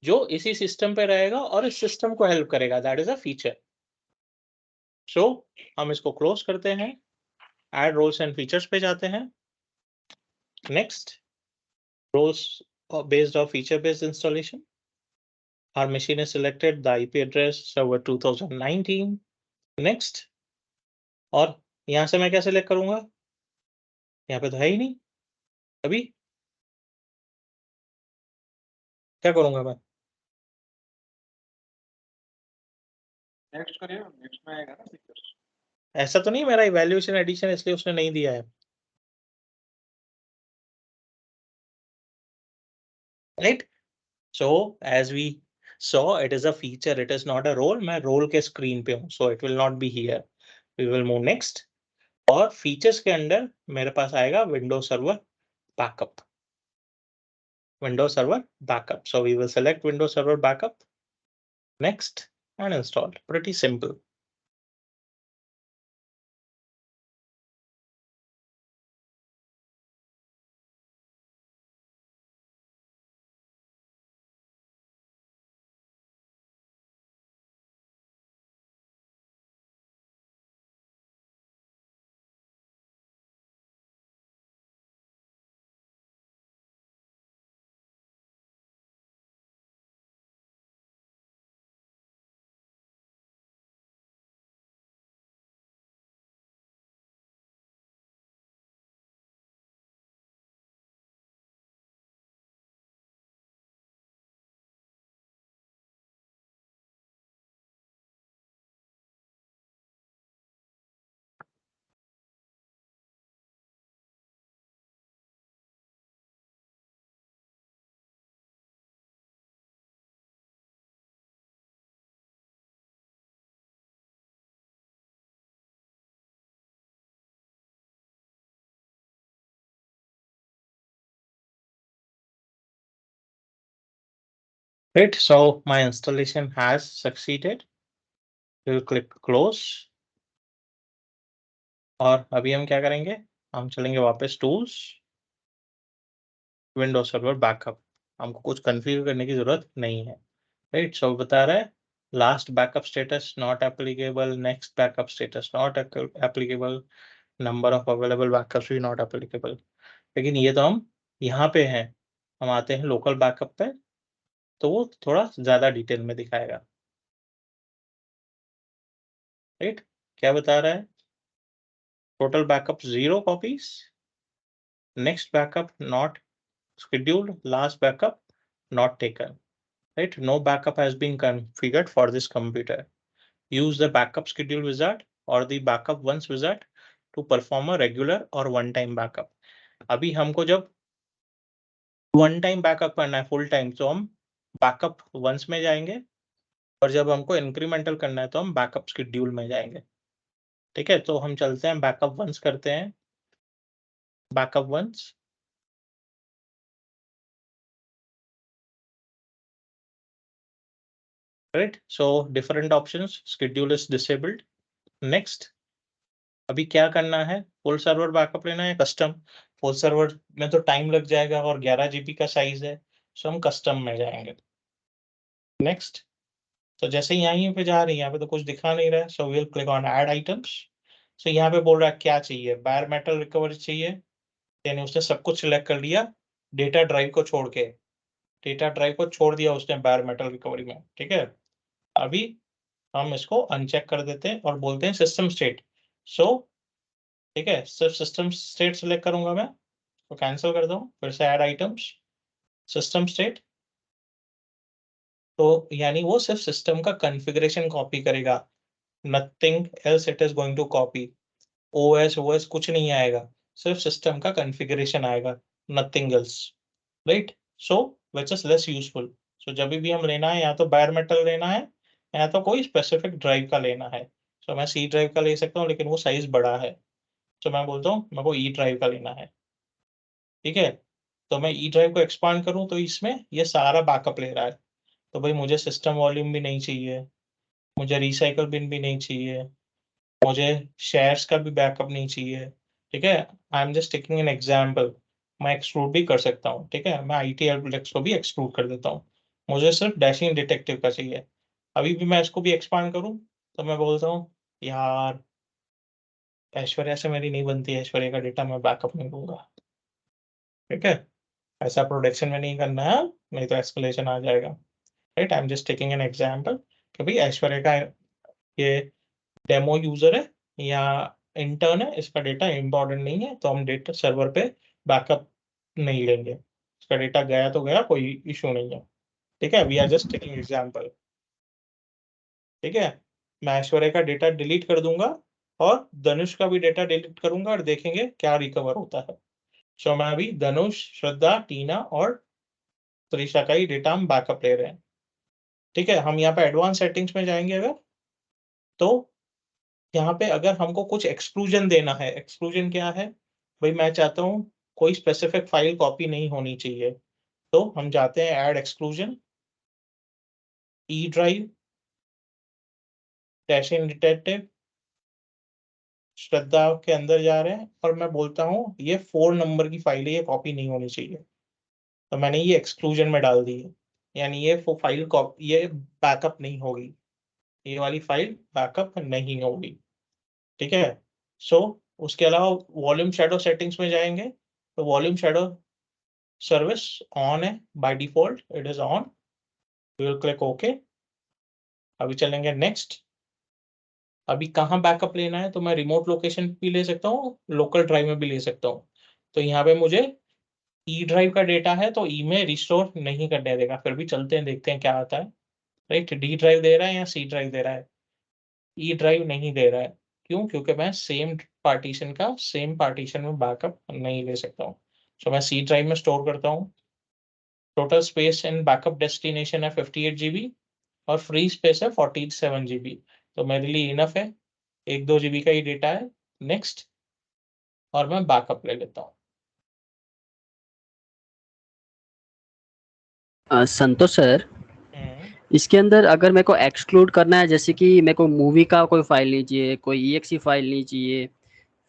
जो इसी सिस्टम पे रहेगा और इस सिस्टम को हेल्प करेगा, दैट इज अ फीचर। सो हम इसको क्लोज करते हैं, ऐड रोल्स एंड फीचर्स पे जाते हैं। Next, roles based or feature based installation. Our machine is selected, the IP address server 2019. Next, और यहाँ से मैं क्या सिलेक्ट करूंगा? यहाँ पे तो है ही नहीं अभी। क्या करूंगा मैं? नेक्स्ट करिए, नेक्स्ट में आएगा ना फीचर्स। ऐसा तो नहीं मेरा इवैल्यूएशन एडिशन इसलिए उसने नहीं दिया है, right? So as we saw, it is a feature, it is not a role. मैं रोल के स्क्रीन पे हूँ, so it will not be here. We will move next. और फीचर्स के अंदर मेरे पास आएगा Windows server backup, Windows server backup. So we will select Windows Server Backup, next, and install. Pretty simple. Right, so my installation has succeeded. We will click close. और अभी हम क्या करेंगे? हम चलेंगे वापस टूल्स, विंडोज सर्वर बैकअप। हमको कुछ कॉन्फ़िगर करने की जरूरत नहीं है, राइट? सो बता रहा है last backup status not applicable, next backup status not applicable, number of available backups भी नॉट एप्लीकेबल। लेकिन ये तो हम यहाँ पे हैं, हम आते हैं लोकल बैकअप पे, तो वो थोड़ा ज्यादा डिटेल में दिखाएगा, राइट? क्या बता रहा है? Total backup 0 copies, next backup not scheduled, last backup not taken, right? No backup has been configured for this computer. Use the backup schedule wizard or the backup once wizard to perform a regular or one time backup. अभी हमको जब वन टाइम बैकअप करना है फुल टाइम, तो हम बैकअप वंस में जाएंगे, और जब हमको इंक्रीमेंटल करना है तो हम बैकअप शेड्यूल में जाएंगे, ठीक है? तो हम चलते हैं बैकअप वंस करते हैं, backup once, right? So different options, schedule is disabled. Next, अभी क्या करना है? फुल सर्वर बैकअप लेना है, कस्टम? फुल सर्वर में तो टाइम लग जाएगा और 11 जीबी का साइज है, सो हम कस्टम में जाएंगे। नेक्स्ट, तो जैसे ही यहीं पे जा रही है, यहाँ पे तो कुछ दिखा नहीं रहा है, so we will click on add items, so यहाँ पे बोल रहा है क्या चाहिए, बायर मेटल रिकवरी चाहिए, यानी उसने सब कुछ सिलेक्ट कर लिया डेटा ड्राइव को छोड़ के, डेटा ड्राइव को छोड़ दिया उसने बायर मेटल रिकवरी में। ठीक है, अभी हम इसको अनचेक कर देते हैं और बोलते हैं सिस्टम स्टेट। सो ठीक है, सिर्फ सिस्टम स्टेट सिलेक्ट करूंगा मैं, तो कैंसिल कर दूं, फिर से ऐड आइटम्स, सिस्टम स्टेट। तो यानी वो सिर्फ सिस्टम का कॉन्फ़िगरेशन कॉपी करेगा, nothing else it is going to copy. OS कुछ नहीं आएगा, सिर्फ सिस्टम का कॉन्फ़िगरेशन आएगा, nothing else, right. So which is less useful. So जब भी हम लेना है, या तो बायर मेटल लेना है या तो कोई स्पेसिफिक ड्राइव का लेना है। सो मैं सी ड्राइव का ले सकता हूँ, लेकिन वो साइज बड़ा है, तो मैं बोलता हूँ मेरे को ई ड्राइव का लेना है। ठीक है, तो मैं ई ड्राइव को एक्सपांड करूँ तो इसमें ये सारा बैकअप ले रहा है। तो भाई मुझे सिस्टम वॉल्यूम भी नहीं चाहिए, मुझे रिसाइकल बिन भी नहीं चाहिए, मुझे शेयर्स का भी बैकअप नहीं चाहिए। ठीक है, I am just taking an example, मैं एक्सक्लूड भी कर सकता हूँ। ठीक है, मैं IT हेल्पडेस्क को भी एक्सक्लूड कर देता हूँ, मुझे सिर्फ डैशिंग डिटेक्टिव का चाहिए। अभी भी मैं इसको भी एक्सपांड करूँ तो मैं बोलता हूँ यार ऐश्वर्या से मेरी नहीं बनती, ऐश्वर्या का डेटा मैं बैकअप नहीं दूंगा। ठीक है, ऐसा प्रोडक्शन में नहीं करना है, नहीं तो एस्केलेशन आ जाएगा। Right, I am just taking an example कि भाई ऐश्वर्या का ये डेमो यूजर है या इंटर्न है, इसका डेटा इंपॉर्टेंट नहीं है, तो हम डेटा सर्वर पे बैकअप नहीं लेंगे, इसका डेटा गया तो गया, कोई इशू नहीं है। ठीक है, we are just taking example. ठीक है, मैं ऐश्वर्या का डेटा डिलीट कर दूंगा और धनुष का भी डेटा डिलीट करूंगा और देखेंगे क्या रिकवर होता है। सो मैं अभी धनुष, श्रद्धा, टीना और त्रिशा का ही डेटा हम बैकअप ले रहे हैं। ठीक है, हम यहाँ पे एडवांस सेटिंग्स में जाएंगे अगर, तो यहाँ पे अगर हमको कुछ एक्सक्लूजन देना है, एक्सक्लूजन क्या है भाई, मैं चाहता हूँ कोई स्पेसिफिक फाइल कॉपी नहीं होनी चाहिए, तो हम जाते हैं add exclusion, E drive, dashing detective, Shraddha के अंदर जा रहे हैं और मैं बोलता हूँ ये 4 नंबर की फाइल है, ये कॉपी नहीं होनी चाहिए, तो मैंने ये एक्सक्लूजन में डाल दी है, यानी ये फाइल कॉपी, ये बैकअप नहीं होगी, ये वाली फाइल बैकअप नहीं होगी। ठीक है, सो उसके अलावा वॉल्यूम शैडो सेटिंग्स में जाएंगे, तो वॉल्यूम शैडो सर्विस ऑन है, by default it is on, we will click okay. अभी चलेंगे नेक्स्ट। अभी कहाँ बैकअप लेना है, तो मैं रिमोट लोकेशन भी ले सकता हूँ, लोकल ड्राइव में भी ले सकता हूँ। तो यहाँ पे मुझे ई ड्राइव का डेटा है तो ई में रिस्टोर नहीं करने देगा, फिर भी चलते हैं देखते हैं क्या आता है। राइट, डी ड्राइव दे रहा है या सी ड्राइव दे रहा है, ई ड्राइव नहीं दे रहा है। क्यों? क्योंकि मैं सेम पार्टीशन का सेम पार्टीशन में बैकअप नहीं ले सकता हूँ। सो मैं सी ड्राइव में स्टोर करता हूँ। Total space in backup destination है 58 GB और फ्री स्पेस है 47 GB, तो मेरे लिए इनफ है, 1-2 GB का ही डेटा है। नेक्स्ट, और मैं बैकअप ले लेता हूँ। संतोष सर, हम्म, इसके अंदर अगर मेरे को एक्सक्लूड करना है, जैसे कि मेरे को मूवी का कोई फाइल नहीं चाहिए, कोई EXE फाइल नहीं चाहिए,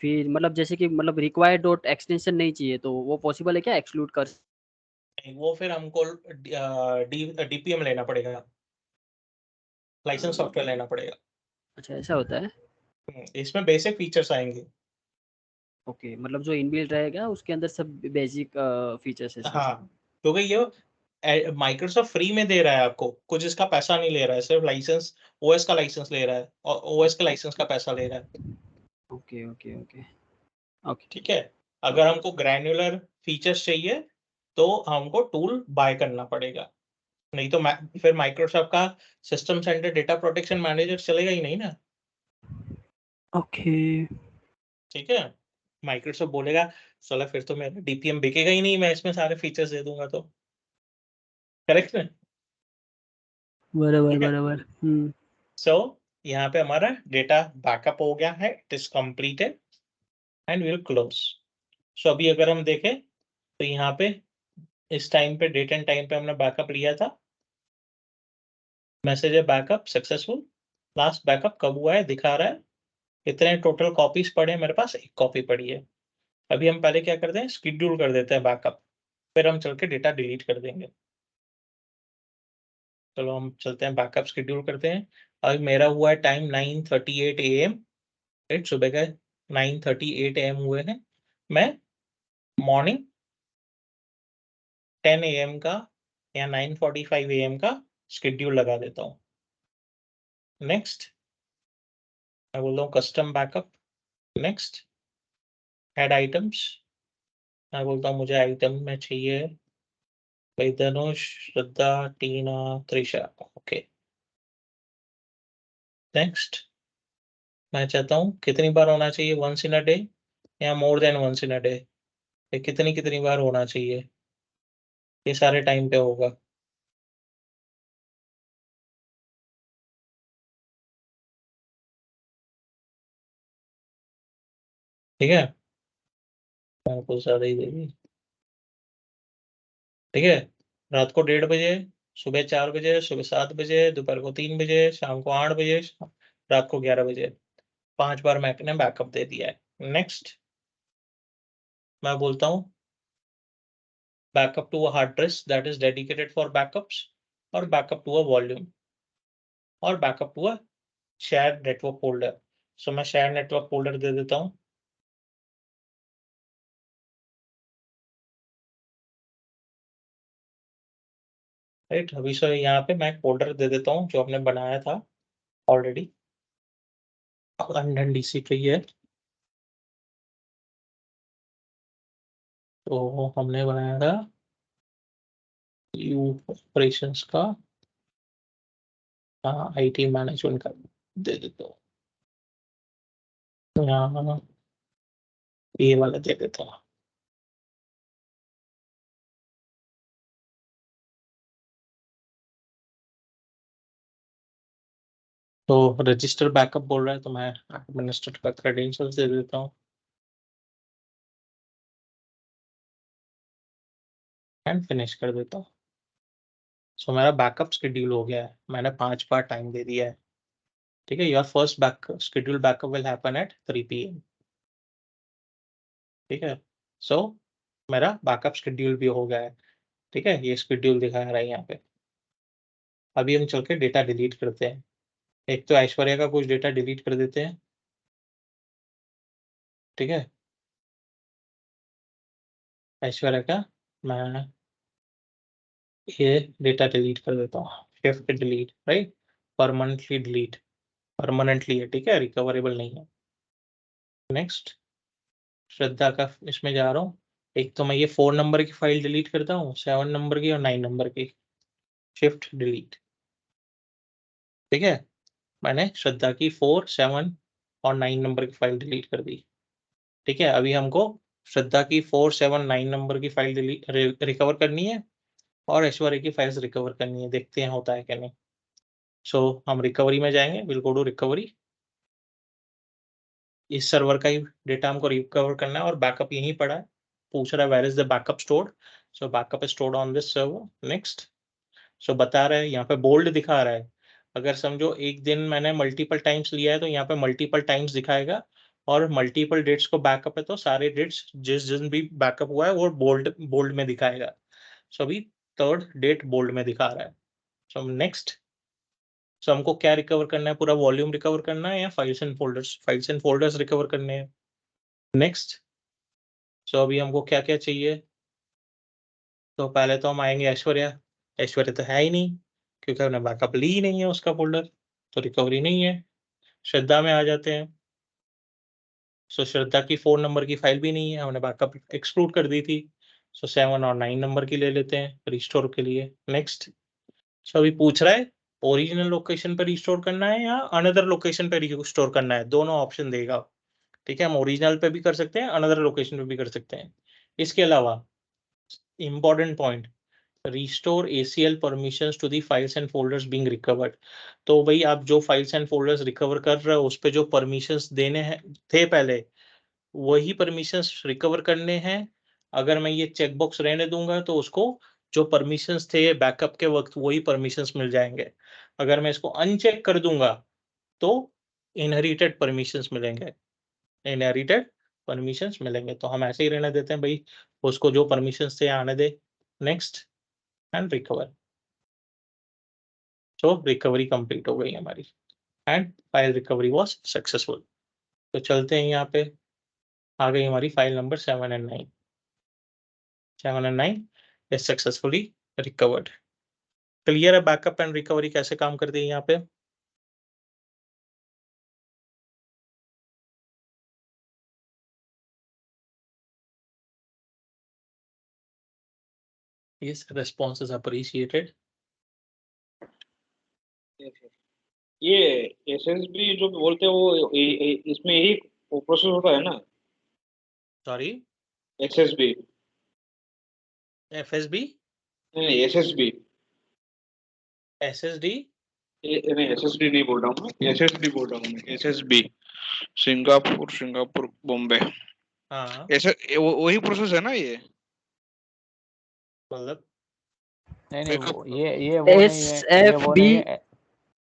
फिर मतलब जैसे कि मतलब रिक्वायर्ड डॉट एक्सटेंशन नहीं चाहिए, तो वो पॉसिबल है क्या एक्सक्लूड कर? नहीं, वो फिर हमको DPM लेना पड़ेगा, लाइसेंस सॉफ्टवेयर लेना पड़ेगा। अच्छा, ऐसा होता है। इसमें बेसिक फीचर्स आएंगे। ओके, मतलब जो इनबिल्ट रहेगा उसके अंदर सब बेसिक फीचर्स है सब। हाँ, क्योंकि ये माइक्रोसॉफ्ट फ्री में दे रहा है आपको, कुछ इसका पैसा नहीं ले रहा है, सिर्फ लाइसेंस, ओएस का लाइसेंस ले रहा है और ओएस के लाइसेंस का पैसा ले रहा है। ओके ओके ओके ओके ठीक है, अगर ओके। हमको ग्रैन्युलर फीचर्स चाहिए तो हमको टूल बाय करना पड़ेगा, नहीं तो फिर माइक्रोसॉफ्ट का system centre data protection manager चलेगा ही नहीं ना। ओके। ठीक है, माइक्रोसॉफ्ट बोलेगा चलो फिर तो मेरा DPM बिकेगा ही नहीं, मैं इसमें सारे फीचर्स दे दूंगा तो। करेक्ट है। बराबर ठीक है, बराबर। सो यहाँ पे हमारा डेटा बैकअप हो गया है, it is completed and will close. So अभी अगर हम देखें तो यहाँ पे इस टाइम पे डेट एंड टाइम पे हमने बैकअप लिया था, मैसेज है बैकअप सक्सेसफुल, लास्ट बैकअप कब हुआ है दिखा रहा है, इतने टोटल कॉपीज पड़े हैं, मेरे पास एक कॉपी पड़ी है। अभी हम पहले क्या करते हैं, शेड्यूल कर देते हैं बैकअप, फिर हम चल के डेटा डिलीट कर देंगे। चलो हम चलते हैं बैकअप शेड्यूल करते हैं। अभी मेरा हुआ है टाइम 9:38 AM, राइट, सुबह का 9:38 AM हुए हैं, मैं मॉर्निंग 10 AM का या 9:45 AM का शेड्यूल लगा देता हूँ। नेक्स्ट मैं बोलता हूँ custom backup, next add items, मैं बोलता हूँ मुझे आइटम में चाहिए भाई धनुष, श्रद्धा, टीना, त्रिशा, ओके। नेक्स्ट मैं चाहता हूँ कितनी बार होना चाहिए, वंस इन अ डे या more than once in a day, कितनी कितनी बार होना चाहिए, ये सारे टाइम पे होगा। ठीक है, मैं कुछ ज्यादा ही देगी। ठीक है, रात को 1:30 बजे, सुबह 4 बजे, सुबह 7 बजे, दोपहर को 3 बजे, शाम को 8 बजे, रात को 11 बजे, 5 बार मैंने बैकअप दे दिया है। नेक्स्ट मैं बोलता हूँ backup to a hard disk that is dedicated for backups, और बैकअप टू अ वॉल्यूम, और backup to a share network folder. So मैं शेयर नेटवर्क फोल्डर दे देता हूँ। राइट, अभी सो यहाँ पे मैं एक फोल्डर दे देता हूँ जो हमने बनाया था ऑलरेडी, लंडन डीसी पे ही है। तो हमने बनाया था यू ऑपरेशंस का, आईटी मैनेजमेंट का दे देता हूँ। तो यहाँ ये वाला दे देता हूँ। तो रजिस्टर बैकअप बोल रहा है, तो मैं एडमिनिस्ट्रेटर का क्रेडेंशियल्स दे देता हूँ एंड फिनिश कर देता हूँ। सो मेरा बैकअप शेड्यूल हो गया है, मैंने 5 बार टाइम दे दिया है। ठीक है, your first schedule backup will happen at 3 PM। ठीक है, सो मेरा बैकअप शेड्यूल भी हो गया है। ठीक है, ये शेड्यूल दिखा रहा है यहाँ पे। अभी हम चल के डेटा डिलीट करते हैं। एक तो ऐश्वर्या का कुछ डेटा डिलीट कर देते हैं। ठीक है, ऐश्वर्या का मैं ये डेटा डिलीट कर देता हूँ, shift delete, right, permanently delete, permanently है। ठीक है, रिकवरेबल नहीं है। नेक्स्ट श्रद्धा का इसमें जा रहा हूँ। एक तो मैं ये 4 नंबर की फाइल डिलीट करता हूँ, 7 नंबर की और 9 नंबर की, शिफ्ट डिलीट। ठीक है, मैंने श्रद्धा की 4, 7 और 9 नंबर की फाइल डिलीट कर दी। ठीक है, अभी हमको श्रद्धा की 4, 7, 9 नंबर की फाइल डिलीट रिकवर करनी है, और ऐश्वर्या की फाइल्स रिकवर करनी है। देखते हैं होता है क्या नहीं। सो हम रिकवरी में जाएंगे, विल गो टू रिकवरी। इस सर्वर का ही डेटा हमको रिकवर करना है, और बैकअप यहीं पड़ा है। पूछ रहा है where is the backup stored, so backup is stored on this server. Next, so बता रहा है यहाँ पे बोल्ड दिखा रहा है। अगर समझो एक दिन मैंने मल्टीपल टाइम्स लिया है तो यहाँ पे मल्टीपल टाइम्स दिखाएगा, और मल्टीपल डेट्स को बैकअप है तो सारे डेट्स जिस दिन भी बैकअप हुआ है वो बोल्ड बोल्ड में दिखाएगा। सो अभी 3rd डेट बोल्ड में दिखा रहा है। सो नेक्स्ट, सो हमको क्या रिकवर करना है, पूरा वॉल्यूम रिकवर करना है या files and folders? Files and folders recover करने हैं। नेक्स्ट, सो अभी हमको क्या क्या चाहिए? तो पहले तो हम आएंगे ऐश्वर्या। ऐश्वर्या तो है ही नहीं, क्योंकि हमने बैकअप ली ही नहीं है उसका फोल्डर, तो रिकवरी नहीं है। श्रद्धा में आ जाते हैं। सो श्रद्धा की 4 नंबर की फाइल भी नहीं है, हमने बैकअप एक्सक्लूड कर दी थी। सो 7 और 9 नंबर की ले लेते हैं रिस्टोर के लिए। नेक्स्ट, सो अभी पूछ रहा है ओरिजिनल लोकेशन पे रिस्टोर करना है या अनदर लोकेशन पे रिस्टोर करना है, दोनों ऑप्शन देगा। ठीक है, हम ओरिजिनल पे भी कर सकते हैं, अनदर लोकेशन पे भी कर सकते हैं। इसके अलावा important point, restore ACL permissions to the files and folders being recovered. तो भाई आप जो फाइल्स एंड फोल्डर्स रिकवर कर रहे हो उस पे जो परमिशंस देने हैं थे पहले, वही परमिशंस रिकवर करने हैं। अगर मैं ये चेक बॉक्स रहने दूंगा तो उसको जो परमिशंस थे बैकअप के वक्त वही परमिशंस मिल जाएंगे। अगर मैं इसको अनचेक कर दूंगा तो इनहेरिटेड परमिशंस मिलेंगे, इनहेरिटेड परमिशंस मिलेंगे। तो हम ऐसे ही रहने देते हैं भाई, उसको जो परमिशंस थे आने दे। Next and recover. So recovery complete हो गई हमारी, and file recovery was successful. तो चलते हैं यहाँ पे, आ गई हमारी file number 7 and 9. 7 and 9 is successfully recovered. Clear है बैकअप एंड रिकवरी कैसे काम करती है यहाँ पे? Yes, response is appreciated. ये एसएसबी जो बोलते हैं वो इसमें यही प्रोसेस होता है ना? सॉरी, एसएसबी FSB, नहीं, एसएसबी SSD, नहीं, एसएसडी नहीं बोल रहा हूँ मैं, एसएसबी बोल रहा हूँ मैं, एसएसबी सिंगापुर बॉम्बे। हाँ ऐसे वही प्रोसेस है ना ये? मतलब नहीं Backup- ये वो नहीं है, ये वो SFB नहीं है,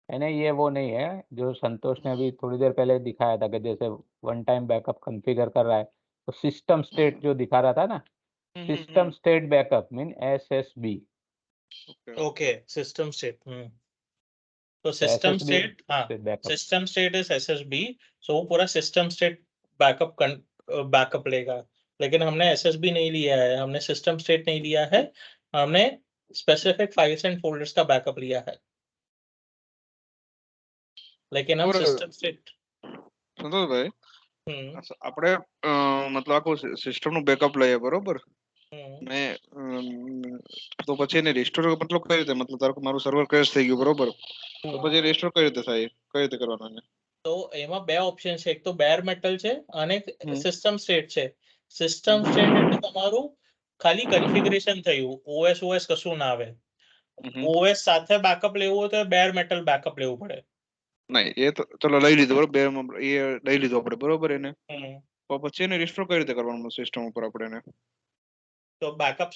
नहीं ये वो नहीं है जो संतोष ने अभी थोड़ी देर पहले दिखाया था कि जैसे वन टाइम बैकअप कॉन्फ़िगर कर रहा है तो सिस्टम स्टेट जो दिखा रहा था ना, system state backup mean SSB। Okay, system state. तो सिस्टम SSB स्टेट, हाँ, backup. System state is SSB, सो वो पूरा सिस्टम स्टेट बैकअप लेगा। लेकिन हमने SSB नहीं लिया है, हमने सिस्टम स्टेट नहीं लिया है, हमने स्पेसिफिक फाइल्स एंड फोल्डर्स का बैकअप लिया है। लेकिन हम और सिस्टम स्टेट સંતોષ ભાઈ, આપણે મતલબ આખું સિસ્ટમ નું બેકઅપ લઈએ બરોબર, ને તો પછી એને રિસ્ટોર મતલબ કઈ રીતે, મતલબ તારું મારું સર્વર ક્રેશ થઈ ગયું બરોબર, તો પછી રિસ્ટોર કઈ રીતે થાય, કઈ રીતે કરવાનું એને? તો એમાં બે ઓપ્શન છે, એક તો બેર મેટલ છે અને હમ. સિસ્ટમ સ્ટેટ છે. સિસ્ટમ સ્ટેટ એટલે તમારું ખાલી કન્ફિગરેશન થયું, OS કશું ના આવે. OS સાથે બેકઅપ લેવું હોય તો બેર મેટલ બેકઅપ લેવું પડે. નહીં એ તો ચલો લઈ લીધું બરોબર, એ લઈ લીધું આપણે બરોબર એને, તો પછી એને રિસ્ટોર કઈ રીતે કરવાનું સિસ્ટમ ઉપર આપણે એને? તો બેકઅપ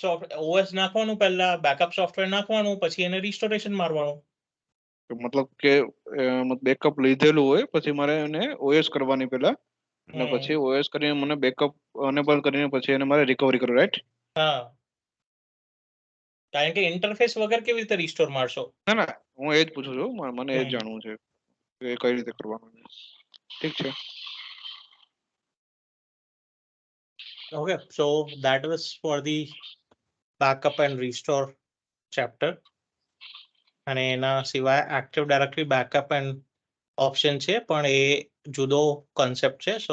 OS નાખવાનું, પહેલા બેકઅપ સોફ્ટવેર નાખવાનું, પછી એને રિસ્ટોરેશન મારવાનું. મતલબ કે બેકઅપ લીધેલું હોય પછી મારે એને ઓએસ કરવાની પહેલા, અને પછી ઓએસ કરીને મને બેકઅપ અનેબલ કરીને પછી એને મારે રિકવરી કરવી, રાઈટ? હા, કારણ કે ઇન્ટરફેસ વગર કેવી રીતે રિસ્ટોર મારશો? ના ના, હું એ જ પૂછું છું, મને એ જ જાણવું છે કે કઈ રીતે કરવાનું. ઠીક છે. Okay, so that was for the backup and restore chapter. અને એના સિવાય active directory backup and option છે, પણ એ જુદો કોન્સેપ્ટ છે. સો